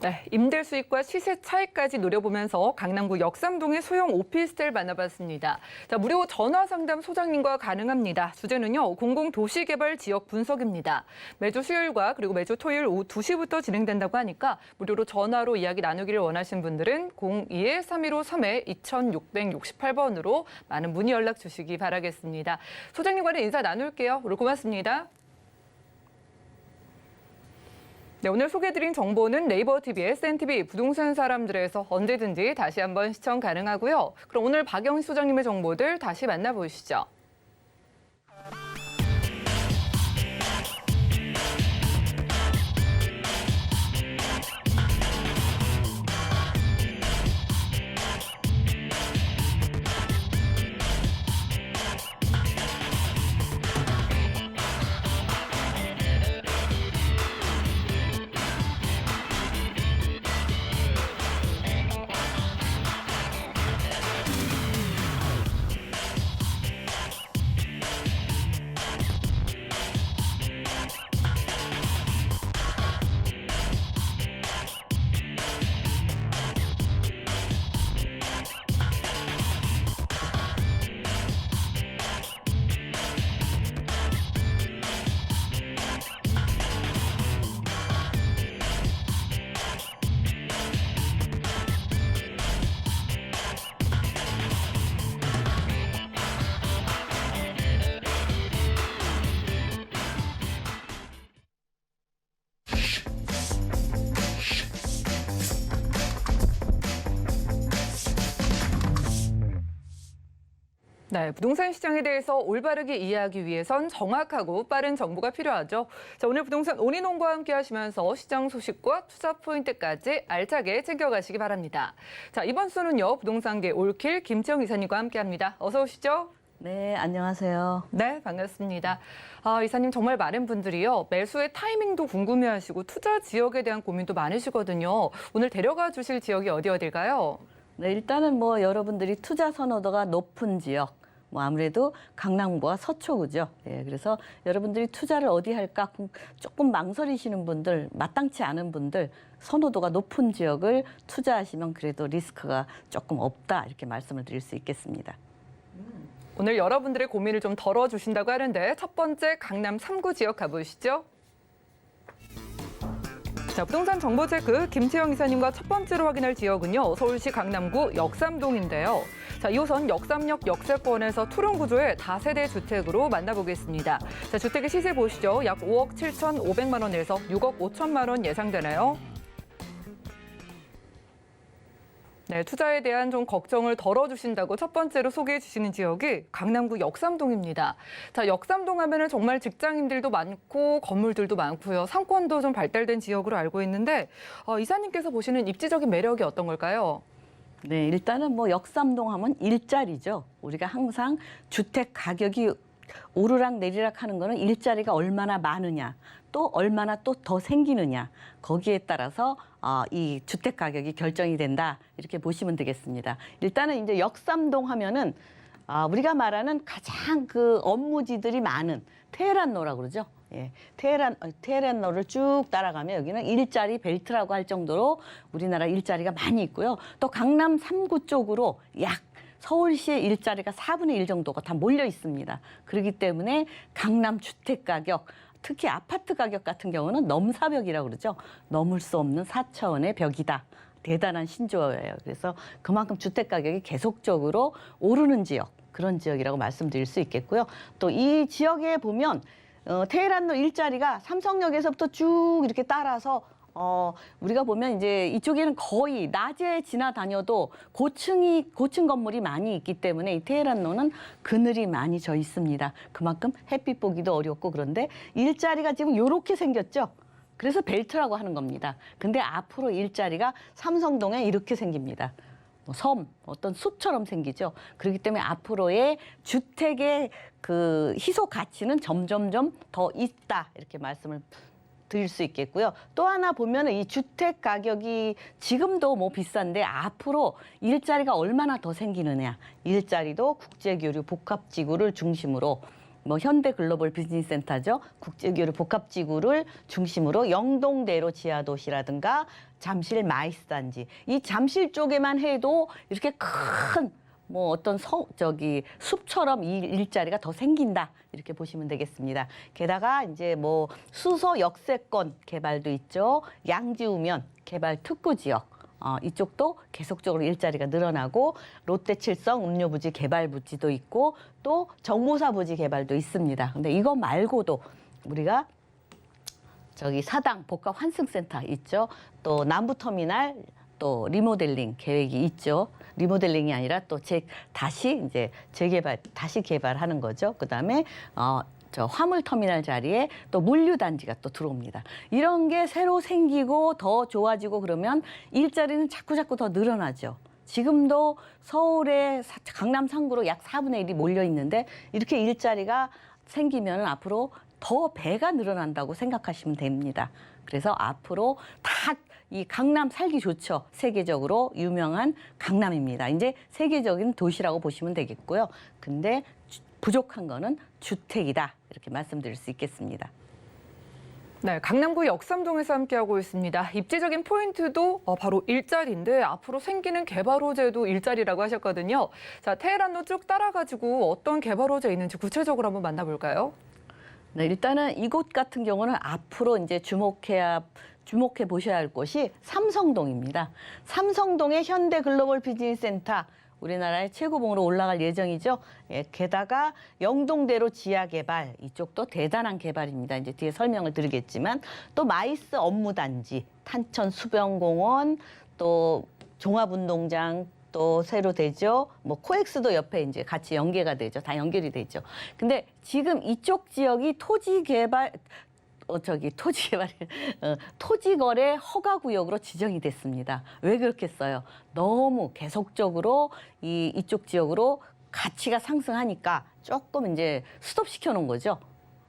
네, 임대 수익과 시세 차이까지 노려보면서 강남구 역삼동의 소형 오피스텔 만나봤습니다. 자, 무료 전화 상담 소장님과 가능합니다. 주제는요, 공공도시개발 지역 분석입니다. 매주 수요일과 그리고 매주 토요일 오후 2시부터 진행된다고 하니까 무료로 전화로 이야기 나누기를 원하신 분들은 02-315-3-2668번으로 많은 문의 연락 주시기 바라겠습니다. 소장님과는 인사 나눌게요. 오늘 고맙습니다. 네, 오늘 소개해드린 정보는 네이버 TV의 SNTV 부동산 사람들에서 언제든지 다시 한번 시청 가능하고요. 그럼 오늘 박영희 소장님의 정보들 다시 만나보시죠. 네, 부동산 시장에 대해서 올바르게 이해하기 위해선 정확하고 빠른 정보가 필요하죠. 자, 오늘 부동산 올인원과 함께 하시면서 시장 소식과 투자 포인트까지 알차게 챙겨가시기 바랍니다. 자, 이번 수는요, 부동산계 올킬 김채영 이사님과 함께합니다. 어서 오시죠. 네, 안녕하세요. 네, 반갑습니다. 이사님 정말 많은 분들이요, 매수의 타이밍도 궁금해하시고 투자 지역에 대한 고민도 많으시거든요. 오늘 데려가 주실 지역이 어딜까요? 네, 일단은 여러분들이 투자 선호도가 높은 지역, 아무래도 강남구와 서초구죠. 예, 그래서 여러분들이 투자를 어디 할까 조금 망설이시는 분들, 마땅치 않은 분들, 선호도가 높은 지역을 투자하시면 그래도 리스크가 조금 없다, 이렇게 말씀을 드릴 수 있겠습니다. 오늘 여러분들의 고민을 좀 덜어주신다고 하는데 첫 번째 강남 3구 지역 가보시죠. 자, 부동산 정보 체크 김채영 이사님과 첫 번째로 확인할 지역은요, 서울시 강남구 역삼동인데요. 자, 2호선 역삼역 역세권에서 투룸 구조의 다세대 주택으로 만나보겠습니다. 자, 주택의 시세 보시죠. 약 5억 7,500만 원에서 6억 5천만 원 예상되나요? 네, 투자에 대한 좀 걱정을 덜어주신다고 첫 번째로 소개해 주시는 지역이 강남구 역삼동입니다. 자, 역삼동 하면은 정말 직장인들도 많고 건물들도 많고요. 상권도 좀 발달된 지역으로 알고 있는데 이사님께서 보시는 입지적인 매력이 어떤 걸까요? 네, 일단은 역삼동 하면 일자리죠. 우리가 항상 주택 가격이 오르락 내리락 하는 거는 일자리가 얼마나 많으냐, 또 얼마나 또 더 생기느냐, 거기에 따라서 이 주택 가격이 결정이 된다, 이렇게 보시면 되겠습니다. 일단은 이제 역삼동 하면은 우리가 말하는 가장 그 업무지들이 많은 테헤란로라고 그러죠. 예, 테헤란로를 쭉 따라가면 여기는 일자리 벨트라고 할 정도로 우리나라 일자리가 많이 있고요. 또 강남 3구 쪽으로 약 서울시의 일자리가 4분의 1 정도가 다 몰려 있습니다. 그렇기 때문에 강남 주택 가격, 특히 아파트 가격 같은 경우는 넘사벽이라고 그러죠. 넘을 수 없는 4차원의 벽이다. 대단한 신조어예요. 그래서 그만큼 주택 가격이 계속적으로 오르는 지역, 그런 지역이라고 말씀드릴 수 있겠고요. 또 이 지역에 보면 테헤란로 일자리가 삼성역에서부터 쭉 이렇게 따라서 우리가 보면 이제 이쪽에는 거의 낮에 지나다녀도 고층 건물이 많이 있기 때문에 이 테헤란로는 그늘이 많이 져 있습니다. 그만큼 햇빛 보기도 어렵고, 그런데 일자리가 지금 이렇게 생겼죠. 그래서 벨트라고 하는 겁니다. 근데 앞으로 일자리가 삼성동에 이렇게 생깁니다. 섬, 어떤 숲처럼 생기죠. 그렇기 때문에 앞으로의 주택의 그 희소 가치는 점점점 더 있다 이렇게 말씀을 드릴 수 있겠고요. 또 하나 보면은 이 주택 가격이 지금도 뭐 비싼데 앞으로 일자리가 얼마나 더 생기느냐. 일자리도 국제교류 복합지구를 중심으로 뭐 현대글로벌 비즈니스센터죠. 국제교류 복합지구를 중심으로 영동대로 지하도시라든가 잠실 마이스단지 이 잠실 쪽에만 해도 이렇게 큰 뭐 어떤 숲처럼 이 일자리가 더 생긴다 이렇게 보시면 되겠습니다. 게다가 이제 뭐 수서 역세권 개발도 있죠. 양지우면 개발 특구 지역. 이쪽도 계속적으로 일자리가 늘어나고 롯데칠성 음료부지 개발 부지도 있고 또 정보사 부지 개발도 있습니다. 근데 이거 말고도 우리가 저기 사당 복합 환승센터 있죠. 또 남부터미널 또 리모델링 계획이 있죠. 리모델링이 아니라 또 다시 개발하는 거죠. 그다음에 저 화물터미널 자리에 또 물류단지가 또 들어옵니다. 이런 게 새로 생기고 더 좋아지고 그러면 일자리는 자꾸 더 늘어나죠. 지금도 서울의 강남 3구로 약 4분의 1이 몰려 있는데 이렇게 일자리가 생기면 앞으로 더 배가 늘어난다고 생각하시면 됩니다. 그래서 앞으로 다 이 강남 살기 좋죠. 세계적으로 유명한 강남입니다. 이제 세계적인 도시라고 보시면 되겠고요. 근데 부족한 거는 주택이다. 이렇게 말씀드릴 수 있겠습니다. 네, 강남구 역삼동에서 함께하고 있습니다. 입지적인 포인트도 바로 일자리인데 앞으로 생기는 개발 호재도 일자리라고 하셨거든요. 자, 테헤란로 쭉 따라가지고 어떤 개발 호재 있는지 구체적으로 한번 만나볼까요? 네, 일단은 이곳 같은 경우는 앞으로 이제 주목해 보셔야 할 곳이 삼성동입니다. 삼성동의 현대글로벌 비즈니스센터 우리나라의 최고봉으로 올라갈 예정이죠. 예, 게다가 영동대로 지하 개발 이쪽도 대단한 개발입니다. 이제 뒤에 설명을 드리겠지만 또 마이스 업무단지, 탄천 수변공원, 또 종합운동장 또 새로 되죠. 뭐 코엑스도 옆에 이제 같이 연계가 되죠. 다 연결이 되죠. 근데 지금 이쪽 지역이 토지거래 허가구역으로 지정이 됐습니다. 왜 그렇겠어요? 너무 계속적으로 이쪽 지역으로 가치가 상승하니까 조금 이제 스톱시켜 놓은 거죠.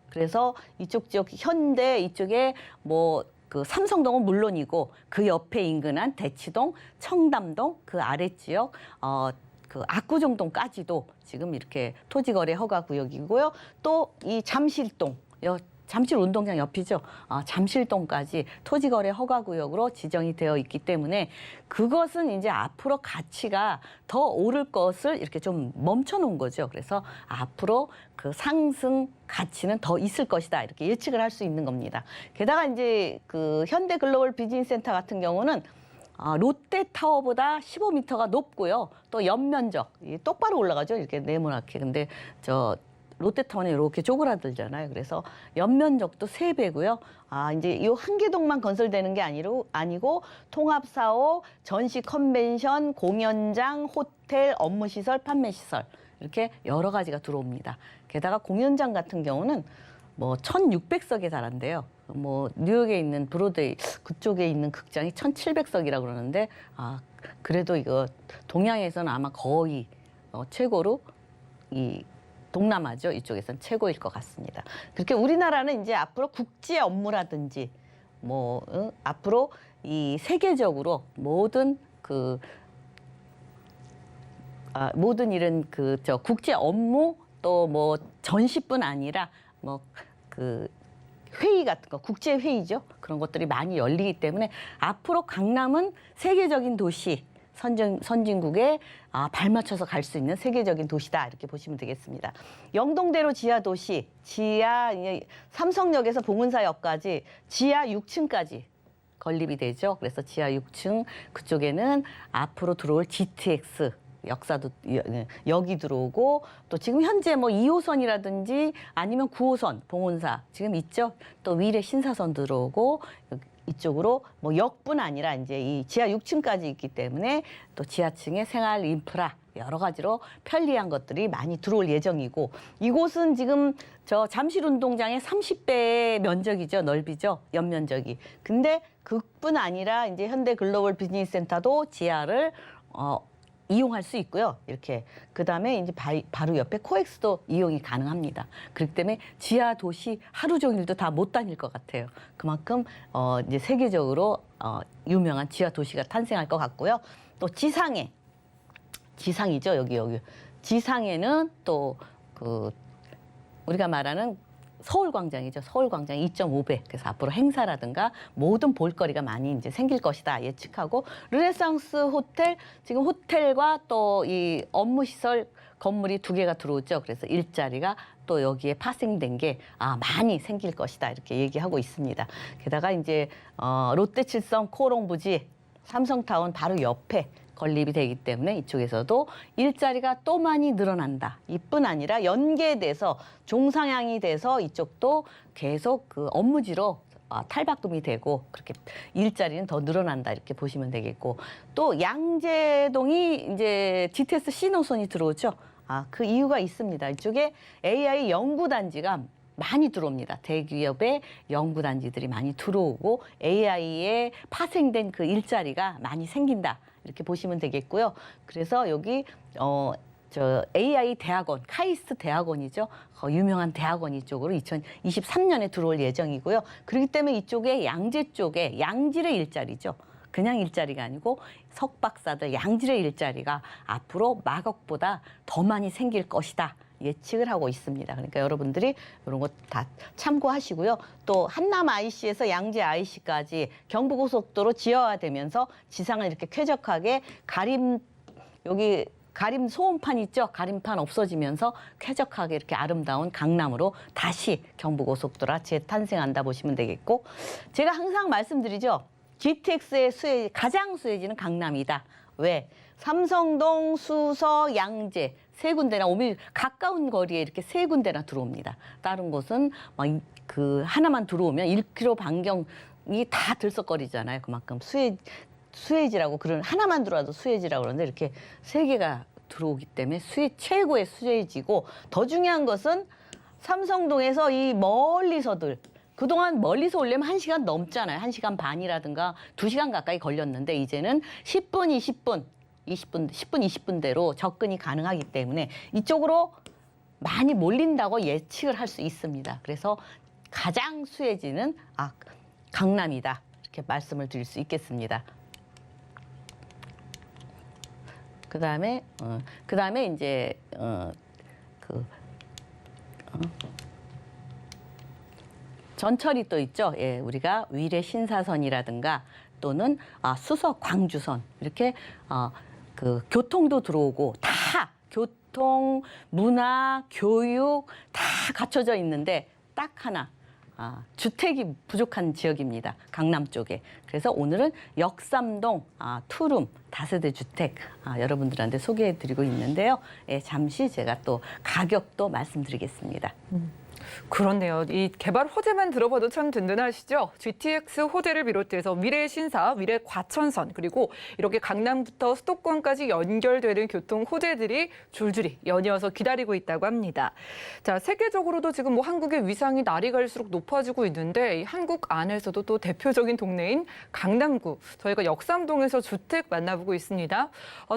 그래서 이쪽 지역 현대 이쪽에 뭐 그 삼성동은 물론이고 그 옆에 인근한 대치동, 청담동 그 아랫지역 그 압구정동까지도 지금 이렇게 토지거래 허가구역이고요. 또 이 잠실동 잠실 운동장 옆이죠. 잠실동까지 토지거래 허가구역으로 지정이 되어 있기 때문에 그것은 이제 앞으로 가치가 더 오를 것을 이렇게 좀 멈춰놓은 거죠. 그래서 앞으로 그 상승 가치는 더 있을 것이다. 이렇게 예측을 할 수 있는 겁니다. 게다가 이제 그 현대글로벌 비즈니스센터 같은 경우는 롯데타워보다 15m가 높고요. 또 연면적 똑바로 올라가죠. 이렇게 네모나게. 근데 롯데타워는 이렇게 쪼그라들잖아요. 그래서 연면적도 3배고요. 이제 이 한 개동만 건설되는 게 아니고 통합사업, 전시 컨벤션, 공연장, 호텔, 업무시설, 판매시설 이렇게 여러 가지가 들어옵니다. 게다가 공연장 같은 경우는 뭐 1,600석에 달한대요. 뭐 뉴욕에 있는 브로드웨이 그쪽에 있는 극장이 1,700석이라고 그러는데 그래도 이거 동양에서는 아마 거의 최고로 동남아죠. 이쪽에서는 최고일 것 같습니다. 그렇게 우리나라는 이제 앞으로 국제 업무라든지 앞으로 이 세계적으로 모든 이런 국제 업무 또 뭐 전시뿐 아니라 회의 같은 거, 국제 회의죠. 그런 것들이 많이 열리기 때문에 앞으로 강남은 세계적인 도시 선진국에 발맞춰서 갈 수 있는 세계적인 도시다 이렇게 보시면 되겠습니다. 영동대로 지하도시, 삼성역에서 봉은사역까지 지하 6층까지 건립이 되죠. 그래서 지하 6층 그쪽에는 앞으로 들어올 GTX 역이 들어오고 또 지금 현재 뭐 2호선이라든지 아니면 9호선 봉은사 지금 있죠. 또 위례 신사선 들어오고 이쪽으로 뭐 역뿐 아니라 이제 이 지하 6층까지 있기 때문에 또 지하층의 생활 인프라 여러 가지로 편리한 것들이 많이 들어올 예정이고 이곳은 지금 잠실 운동장의 30배의 면적이죠. 넓이죠. 연면적이. 근데 그뿐 아니라 이제 현대 글로벌 비즈니스 센터도 지하를 이용할 수 있고요. 이렇게 그다음에 이제 바로 옆에 코엑스도 이용이 가능합니다. 그렇기 때문에 지하 도시 하루 종일도 다 못 다닐 것 같아요. 그만큼 이제 세계적으로 유명한 지하 도시가 탄생할 것 같고요. 또 지상이죠. 여기 지상에는 또 그 우리가 말하는 서울광장이죠. 서울광장 2.5배. 그래서 앞으로 행사라든가 모든 볼거리가 많이 이제 생길 것이다 예측하고, 르네상스 호텔, 지금 호텔과 또 이 업무시설 건물이 2개가 들어오죠. 그래서 일자리가 또 여기에 파생된 게 많이 생길 것이다 이렇게 얘기하고 있습니다. 게다가 이제 롯데칠성 코롱부지 삼성타운 바로 옆에 건립이 되기 때문에 이쪽에서도 일자리가 또 많이 늘어난다. 이뿐 아니라 연계돼서 종상향이 돼서 이쪽도 계속 그 업무지로 탈바꿈이 되고 그렇게 일자리는 더 늘어난다 이렇게 보시면 되겠고, 또 양재동이 이제 GTS C노선이 들어오죠. 그 이유가 있습니다. 이쪽에 AI 연구단지가 많이 들어옵니다. 대기업의 연구단지들이 많이 들어오고 AI에 파생된 그 일자리가 많이 생긴다. 이렇게 보시면 되겠고요. 그래서 여기 AI 대학원, 카이스트 대학원이죠. 유명한 대학원 이쪽으로 2023년에 들어올 예정이고요. 그렇기 때문에 이쪽에 양재 쪽에 양질의 일자리죠. 그냥 일자리가 아니고 석박사들 양질의 일자리가 앞으로 마곡보다 더 많이 생길 것이다. 예측을 하고 있습니다. 그러니까 여러분들이 이런 거 다 참고하시고요. 또 한남 IC에서 양재 IC까지 경부고속도로 지하화되면서 지상을 이렇게 쾌적하게 여기 가림 소음판 있죠? 가림판 없어지면서 쾌적하게 이렇게 아름다운 강남으로 다시 경부고속도로가 재탄생한다 보시면 되겠고, 제가 항상 말씀드리죠. GTX의 가장 수혜지는 강남이다. 왜? 삼성동, 수서, 양재 3군데나 가까운 거리에 이렇게 3군데나 들어옵니다. 다른 곳은 그 하나만 들어오면 1km 반경이 다 들썩거리잖아요. 그만큼 수혜지라고 하나만 들어와도 수혜지라고 그러는데 이렇게 3개가 들어오기 때문에 최고의 수혜지고, 더 중요한 것은 삼성동에서 이 멀리서들 그동안 멀리서 오려면 1시간 넘잖아요. 1시간 반이라든가 2시간 가까이 걸렸는데 이제는 10분, 20분대로 접근이 가능하기 때문에 이쪽으로 많이 몰린다고 예측을 할 수 있습니다. 그래서 가장 수혜지는 강남이다. 이렇게 말씀을 드릴 수 있겠습니다. 그다음에 이제 전철이 또 있죠. 예, 우리가 위례 신사선이라든가 또는 수서 광주선 이렇게 그 교통도 들어오고 다 교통, 문화, 교육 다 갖춰져 있는데 딱 하나 주택이 부족한 지역입니다. 강남 쪽에. 그래서 오늘은 역삼동 투룸 다세대 주택 여러분들한테 소개해드리고 있는데요. 예, 잠시 제가 또 가격도 말씀드리겠습니다. 그렇네요. 이 개발 호재만 들어봐도 참 든든하시죠? GTX 호재를 비롯해서 위례 신사, 위례 과천선, 그리고 이렇게 강남부터 수도권까지 연결되는 교통 호재들이 줄줄이 연이어서 기다리고 있다고 합니다. 자, 세계적으로도 지금 한국의 위상이 날이 갈수록 높아지고 있는데 이 한국 안에서도 또 대표적인 동네인 강남구, 저희가 역삼동에서 주택 만나보고 있습니다.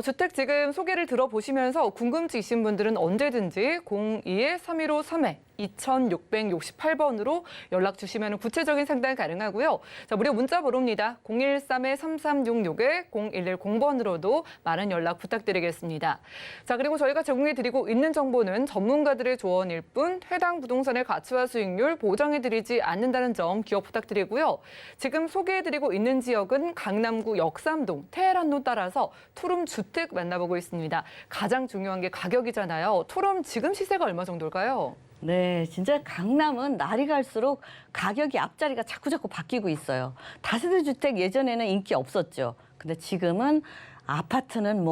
주택 지금 소개를 들어보시면서 궁금증이신 분들은 언제든지 02-3153에 2668번으로 연락 주시면 구체적인 상담 가능하고요. 자, 무료 문자 번호입니다. 013-3366-0110번으로도 많은 연락 부탁드리겠습니다. 자, 그리고 저희가 제공해드리고 있는 정보는 전문가들의 조언일 뿐 해당 부동산의 가치와 수익률 보장해드리지 않는다는 점 기억 부탁드리고요. 지금 소개해드리고 있는 지역은 강남구 역삼동 테헤란로 따라서 투룸 주택 만나보고 있습니다. 가장 중요한 게 가격이잖아요. 투룸 지금 시세가 얼마 정도일까요? 네, 진짜 강남은 날이 갈수록 가격이 앞자리가 자꾸 바뀌고 있어요. 다세대 주택 예전에는 인기 없었죠. 근데 지금은 아파트는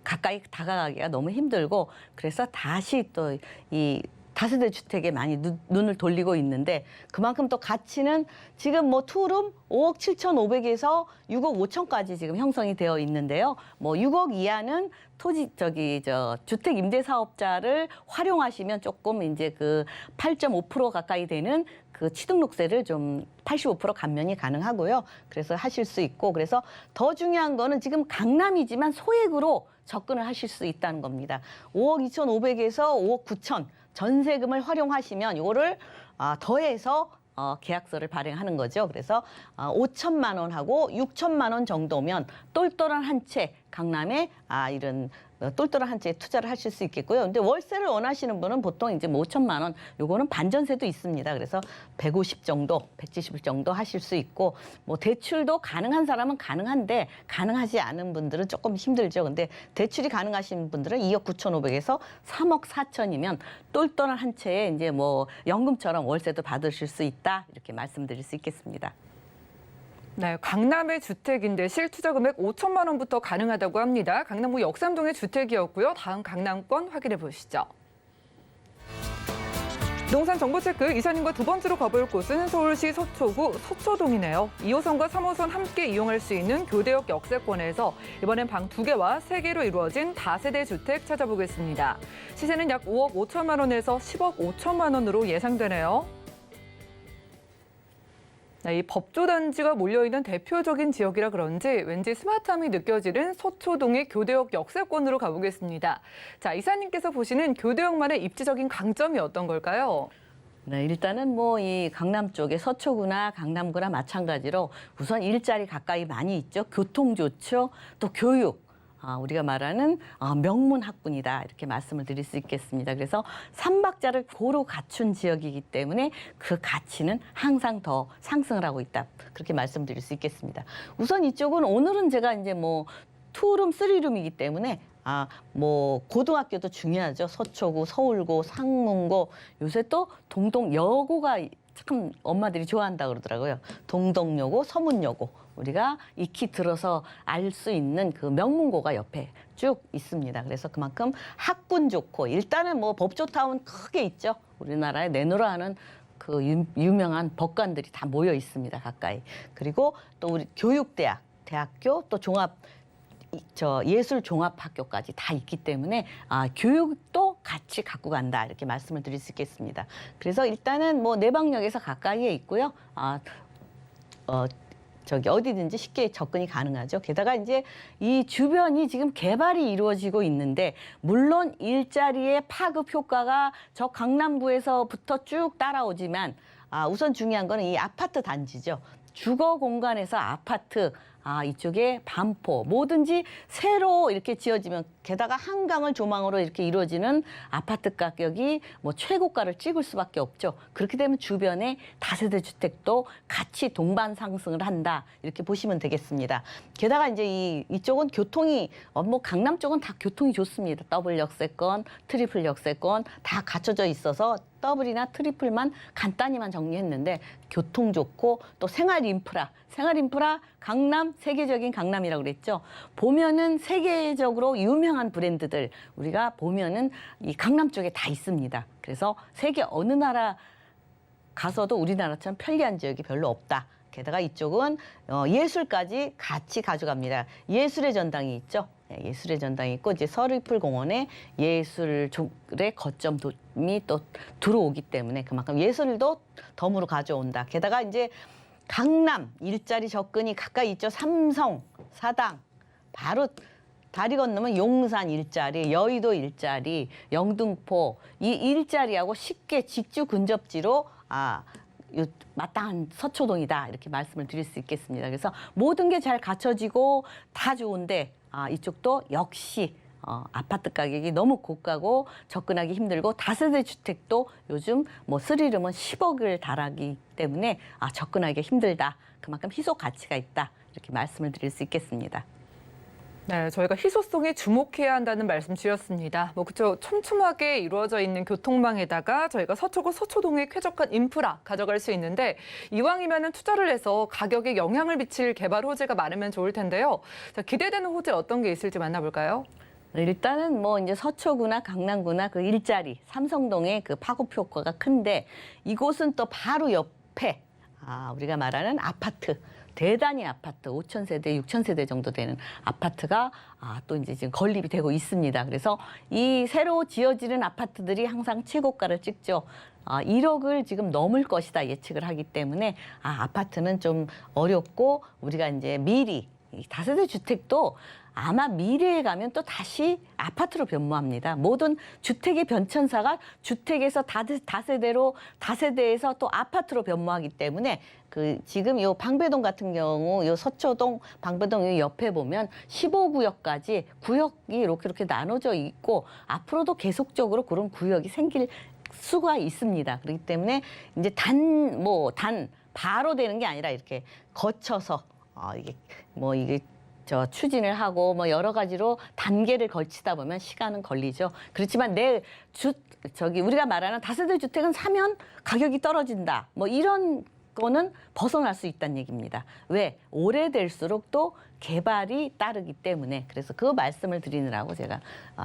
가까이 다가가기가 너무 힘들고, 그래서 다시 또 이 다세대 주택에 많이 눈을 돌리고 있는데 그만큼 또 가치는 지금 뭐 투룸 5억 7,500에서 6억 5천까지 지금 형성이 되어 있는데요. 뭐 6억 이하는 주택 임대 사업자를 활용하시면 조금 이제 그 8.5% 가까이 되는 그 취등록세를 좀 85% 감면이 가능하고요. 그래서 하실 수 있고, 그래서 더 중요한 거는 지금 강남이지만 소액으로 접근을 하실 수 있다는 겁니다. 5억 2,500에서 5억 9천 전세금을 활용하시면 이거를 더해서 계약서를 발행하는 거죠. 그래서 5천만 원하고 6천만 원 정도면 똘똘한 한 채 강남에 이런 똘똘한 한 채에 투자를 하실 수 있겠고요. 근데 월세를 원하시는 분은 보통 이제 5천만 원, 요거는 반전세도 있습니다. 그래서 150 정도, 170 정도 하실 수 있고, 뭐 대출도 가능한 사람은 가능한데 가능하지 않은 분들은 조금 힘들죠. 근데 대출이 가능하신 분들은 2억 9,500에서 3억 4천이면 똘똘한 한 채에 이제 뭐 연금처럼 월세도 받으실 수 있다, 이렇게 말씀드릴 수 있겠습니다. 네, 강남의 주택인데 실투자 금액 5천만 원부터 가능하다고 합니다. 강남구 역삼동의 주택이었고요. 다음 강남권 확인해 보시죠. 부동산 정보체크 이사님과 두 번째로 가볼 곳은 서울시 서초구 서초동이네요. 2호선과 3호선 함께 이용할 수 있는 교대역 역세권에서 이번엔 방 2개와 3개로 이루어진 다세대 주택 찾아보겠습니다. 시세는 약 5억 5천만 원에서 10억 5천만 원으로 예상되네요. 이 법조단지가 몰려있는 대표적인 지역이라 그런지 왠지 스마트함이 느껴지는 서초동의 교대역 역세권으로 가보겠습니다. 자, 이사님께서 보시는 교대역만의 입지적인 강점이 어떤 걸까요? 네, 일단은 뭐 이 강남 쪽에 서초구나 강남구나 마찬가지로 우선 일자리 가까이 많이 있죠. 교통 좋죠. 또 교육. 우리가 말하는 명문 학군이다, 이렇게 말씀을 드릴 수 있겠습니다. 그래서 삼박자를 고루 갖춘 지역이기 때문에 그 가치는 항상 더 상승을 하고 있다, 그렇게 말씀드릴 수 있겠습니다. 우선 이쪽은 오늘은 제가 이제 뭐 투룸, 쓰리룸이기 때문에 뭐 고등학교도 중요하죠. 서초구, 서울고, 상문고, 요새 또 동동여고가 참 엄마들이 좋아한다 그러더라고요. 동덕여고, 서문여고. 우리가 익히 들어서 알 수 있는 그 명문고가 옆에 쭉 있습니다. 그래서 그만큼 학군 좋고, 일단은 뭐 법조타운 크게 있죠. 우리나라에 내노라 하는 그 유명한 법관들이 다 모여 있습니다, 가까이. 그리고 또 우리 교육대학, 대학교, 또 예술종합학교까지 다 있기 때문에 교육도 같이 갖고 간다, 이렇게 말씀을 드릴 수 있겠습니다. 그래서 일단은 뭐 내방역에서 가까이에 있고요. 어디든지 쉽게 접근이 가능하죠. 게다가 이제 이 주변이 지금 개발이 이루어지고 있는데, 물론 일자리의 파급 효과가 저 강남구에서부터 쭉 따라오지만 우선 중요한 거는 이 아파트 단지죠. 주거 공간에서 아파트, 이쪽에 반포, 뭐든지 새로 이렇게 지어지면, 게다가 한강을 조망으로 이렇게 이루어지는 아파트 가격이 뭐 최고가를 찍을 수밖에 없죠. 그렇게 되면 주변에 다세대 주택도 같이 동반 상승을 한다, 이렇게 보시면 되겠습니다. 게다가 이제 이쪽은 교통이, 뭐 강남 쪽은 다 교통이 좋습니다. 더블 역세권, 트리플 역세권 다 갖춰져 있어서 더블이나 트리플만 간단히만 정리했는데, 교통 좋고 또 생활 인프라 강남, 세계적인 강남이라고 그랬죠. 보면은 세계적으로 유명한 브랜드들 우리가 보면은 이 강남 쪽에 다 있습니다. 그래서 세계 어느 나라 가서도 우리나라처럼 편리한 지역이 별로 없다. 게다가 이쪽은 예술까지 같이 가져갑니다. 예술의 전당이 있죠. 예술의 전당이 있고, 이제 서리풀 공원에 예술의 거점이 또 들어오기 때문에 그만큼 예술도 덤으로 가져온다. 게다가 이제 강남 일자리 접근이 가까이 있죠. 삼성, 사당, 바로 다리 건너면 용산 일자리, 여의도 일자리, 영등포, 이 일자리하고 쉽게 직주 근접지로 마땅한 서초동이다, 이렇게 말씀을 드릴 수 있겠습니다. 그래서 모든 게 잘 갖춰지고 다 좋은데 이쪽도 역시 아파트 가격이 너무 고가고 접근하기 힘들고, 다세대 주택도 요즘 뭐 쓰리룸은 10억을 달하기 때문에 접근하기 힘들다. 그만큼 희소 가치가 있다, 이렇게 말씀을 드릴 수 있겠습니다. 네, 저희가 희소성에 주목해야 한다는 말씀 주셨습니다. 그쵸. 촘촘하게 이루어져 있는 교통망에다가 저희가 서초구 서초동의 쾌적한 인프라 가져갈 수 있는데, 이왕이면은 투자를 해서 가격에 영향을 미칠 개발 호재가 많으면 좋을 텐데요. 자, 기대되는 호재 어떤 게 있을지 만나볼까요? 일단은 뭐 이제 서초구나 강남구나 그 일자리 삼성동의 그 파급 효과가 큰데 이곳은 또 바로 옆에 우리가 말하는 아파트 대단위 아파트 5,000세대, 6,000세대 정도 되는 아파트가 또 이제 지금 건립이 되고 있습니다. 그래서 이 새로 지어지는 아파트들이 항상 최고가를 찍죠. 1억을 지금 넘을 것이다 예측을 하기 때문에 아파트는 좀 어렵고 우리가 이제 미리 이 다세대 주택도 아마 미래에 가면 또 다시 아파트로 변모합니다. 모든 주택의 변천사가 주택에서 다세대로 다세대에서 또 아파트로 변모하기 때문에 그 지금 요 방배동 같은 경우 요 서초동 방배동 요 옆에 보면 15구역까지 구역이 이렇게 나눠져 있고 앞으로도 계속적으로 그런 구역이 생길 수가 있습니다. 그렇기 때문에 이제 단 바로 되는 게 아니라 이렇게 거쳐서 이게 추진을 하고 여러 가지로 단계를 걸치다 보면 시간은 걸리죠. 그렇지만 우리가 말하는 다세대 주택은 사면 가격이 떨어진다. 이런 거는 벗어날 수 있다는 얘기입니다. 왜? 오래될수록 또 개발이 따르기 때문에 그래서 그 말씀을 드리느라고 제가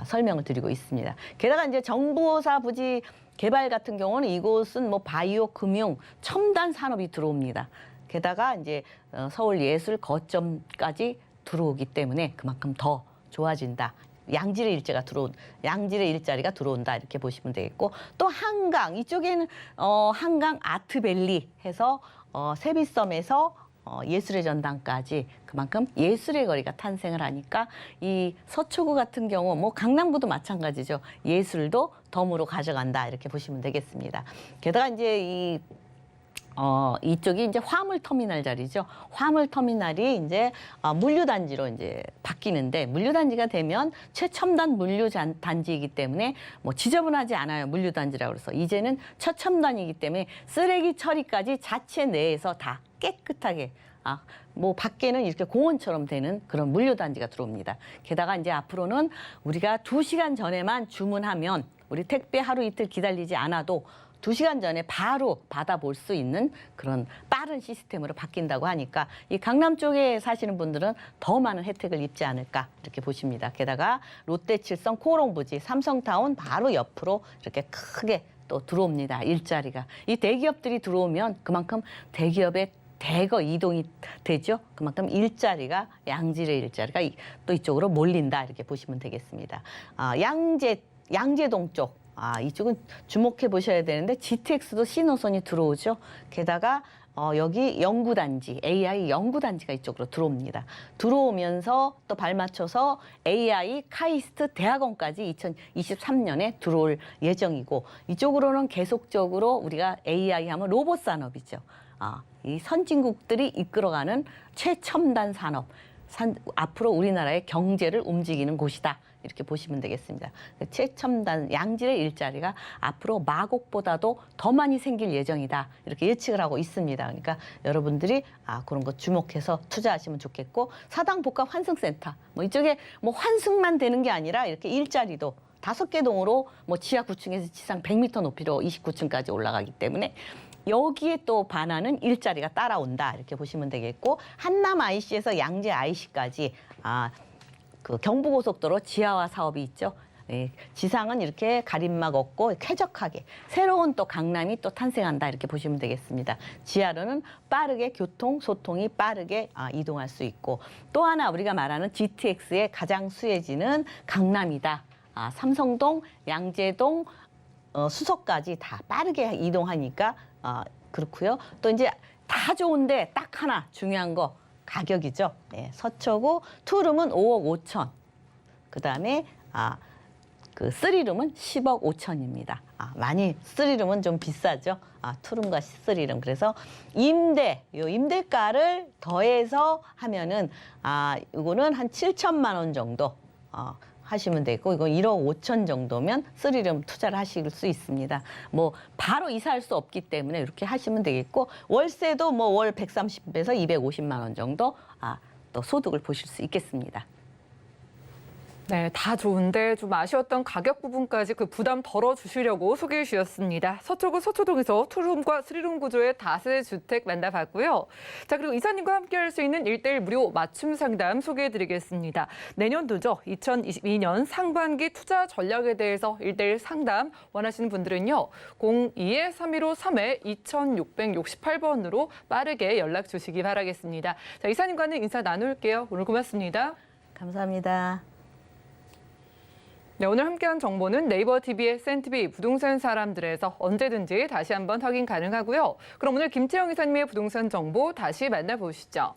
설명을 드리고 있습니다. 게다가 이제 정보사 부지 개발 같은 경우는 이곳은 바이오, 금융, 첨단 산업이 들어옵니다. 게다가 이제 서울 예술 거점까지 들어오기 때문에 그만큼 더 좋아진다. 양질의 일자리가 들어온다 이렇게 보시면 되겠고 또 한강 이쪽에는 한강 아트밸리 해서 세비섬에서 예술의 전당까지 그만큼 예술의 거리가 탄생을 하니까 이 서초구 같은 경우 강남구도 마찬가지죠. 예술도 덤으로 가져간다 이렇게 보시면 되겠습니다. 게다가 이제 이쪽이 이제 화물터미널 자리죠. 화물터미널이 이제 물류단지로 이제 바뀌는데 물류단지가 되면 최첨단 물류단지이기 때문에 지저분하지 않아요. 물류단지라고 그래서 이제는 최첨단이기 때문에 쓰레기 처리까지 자체 내에서 다 깨끗하게 밖에는 이렇게 공원처럼 되는 그런 물류단지가 들어옵니다. 게다가 이제 앞으로는 우리가 2시간 전에만 주문하면 우리 택배 하루 이틀 기다리지 않아도 2시간 전에 바로 받아볼 수 있는 그런 빠른 시스템으로 바뀐다고 하니까 이 강남 쪽에 사시는 분들은 더 많은 혜택을 입지 않을까 이렇게 보십니다. 게다가 롯데칠성 코롱부지 삼성타운 바로 옆으로 이렇게 크게 또 들어옵니다. 일자리가. 이 대기업들이 들어오면 그만큼 대기업의 대거 이동이 되죠. 그만큼 양질의 일자리가 또 이쪽으로 몰린다 이렇게 보시면 되겠습니다. 양재동 쪽. 이쪽은 주목해 보셔야 되는데 GTX도 신호선이 들어오죠. 게다가 여기 연구단지, AI 연구단지가 이쪽으로 들어옵니다. 들어오면서 또 발맞춰서 AI 카이스트 대학원까지 2023년에 들어올 예정이고 이쪽으로는 계속적으로 우리가 AI 하면 로봇 산업이죠. 이 선진국들이 이끌어가는 최첨단 산업, 앞으로 우리나라의 경제를 움직이는 곳이다. 이렇게 보시면 되겠습니다. 최첨단 양질의 일자리가 앞으로 마곡보다도 더 많이 생길 예정이다. 이렇게 예측을 하고 있습니다. 그러니까 여러분들이 그런 거 주목해서 투자하시면 좋겠고 사당복합 환승센터 이쪽에 환승만 되는 게 아니라 이렇게 일자리도 5개 동으로 지하 9층에서 지상 100m 높이로 29층까지 올라가기 때문에 여기에 또 반하는 일자리가 따라온다. 이렇게 보시면 되겠고 한남 IC에서 양재 IC까지 그 경부고속도로 지하화 사업이 있죠. 지상은 이렇게 가림막 없고 쾌적하게 새로운 또 강남이 또 탄생한다 이렇게 보시면 되겠습니다. 지하로는 빠르게 소통이 빠르게 이동할 수 있고 또 하나 우리가 말하는 GTX의 가장 수혜지는 강남이다. 삼성동, 양재동, 수서까지 다 빠르게 이동하니까 그렇고요. 또 이제 다 좋은데 딱 하나 중요한 거 가격이죠. 서초구 투룸은 5억 5천. 그다음에 그 3룸은 10억 5천입니다. 많이 3룸은 좀 비싸죠. 투룸과 3룸. 그래서 임대가를 더해서 하면은 이거는 한 7천만 원 정도 하시면 되고 이거 1억 5천 정도면 3룸 투자를 하실 수 있습니다. 바로 이사할 수 없기 때문에 이렇게 하시면 되겠고 월세도 월 130에서 250만 원 정도 또 소득을 보실 수 있겠습니다. 네, 다 좋은데 좀 아쉬웠던 가격 부분까지 그 부담 덜어주시려고 소개해 주셨습니다. 서초구 서초동에서 투룸과 쓰리룸 구조의 다세 주택 만나봤고요. 자, 그리고 이사님과 함께할 수 있는 1:1 무료 맞춤 상담 소개해 드리겠습니다. 내년도죠. 2022년 상반기 투자 전략에 대해서 1:1 상담 원하시는 분들은요. 02-315-3회-2668번으로 빠르게 연락 주시기 바라겠습니다. 자, 이사님과는 인사 나눌게요. 오늘 고맙습니다. 감사합니다. 네, 오늘 함께한 정보는 네이버 TV의 센티비 부동산 사람들에서 언제든지 다시 한번 확인 가능하고요. 그럼 오늘 김태영 이사님의 부동산 정보 다시 만나보시죠.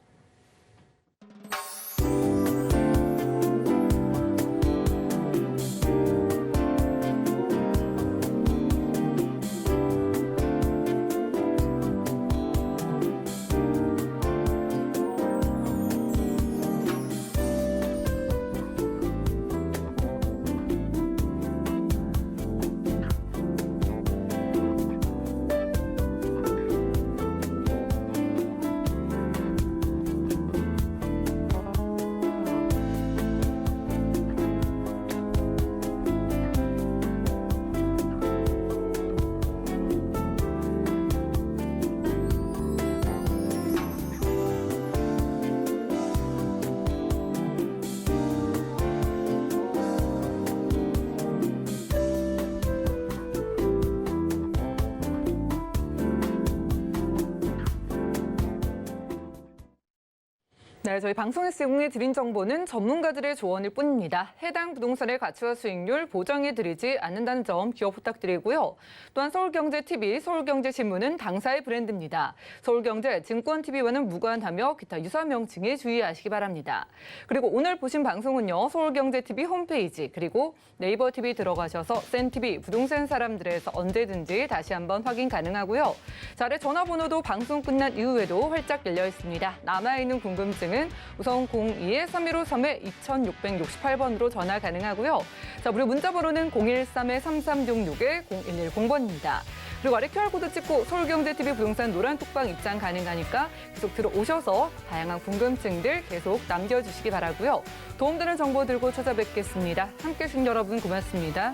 네, 저희 방송에서 제공해 드린 정보는 전문가들의 조언일 뿐입니다. 해당 부동산의 가치와 수익률 보장해 드리지 않는다는 점 기억 부탁드리고요. 또한 서울경제TV, 서울경제신문은 당사의 브랜드입니다. 서울경제, 증권TV와는 무관하며 기타 유사 명칭에 주의하시기 바랍니다. 그리고 오늘 보신 방송은요. 서울경제TV 홈페이지 그리고 네이버 TV 들어가셔서 센TV 부동산 사람들에서 언제든지 다시 한번 확인 가능하고요. 자, 아래 전화번호도 방송 끝난 이후에도 활짝 열려 있습니다. 남아있는 궁금증은 우선 02-315-3회-2668번으로 전화 가능하고요. 자, 무료 문자 번호는 013-3366-0110번입니다. 그리고 아래 QR코드 찍고 서울경제TV 부동산 노란 톡방 입장 가능하니까 계속 들어오셔서 다양한 궁금증들 계속 남겨주시기 바라고요. 도움되는 정보 들고 찾아뵙겠습니다. 함께해 주신 여러분 고맙습니다.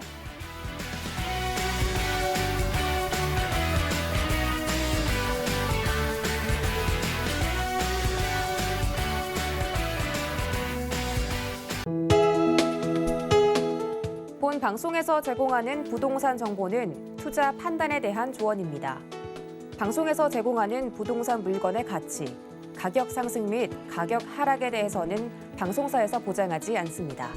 본 방송에서 제공하는 부동산 정보는 투자 판단에 대한 조언입니다. 방송에서 제공하는 부동산 물건의 가치, 가격 상승 및 가격 하락에 대해서는 방송사에서 보장하지 않습니다.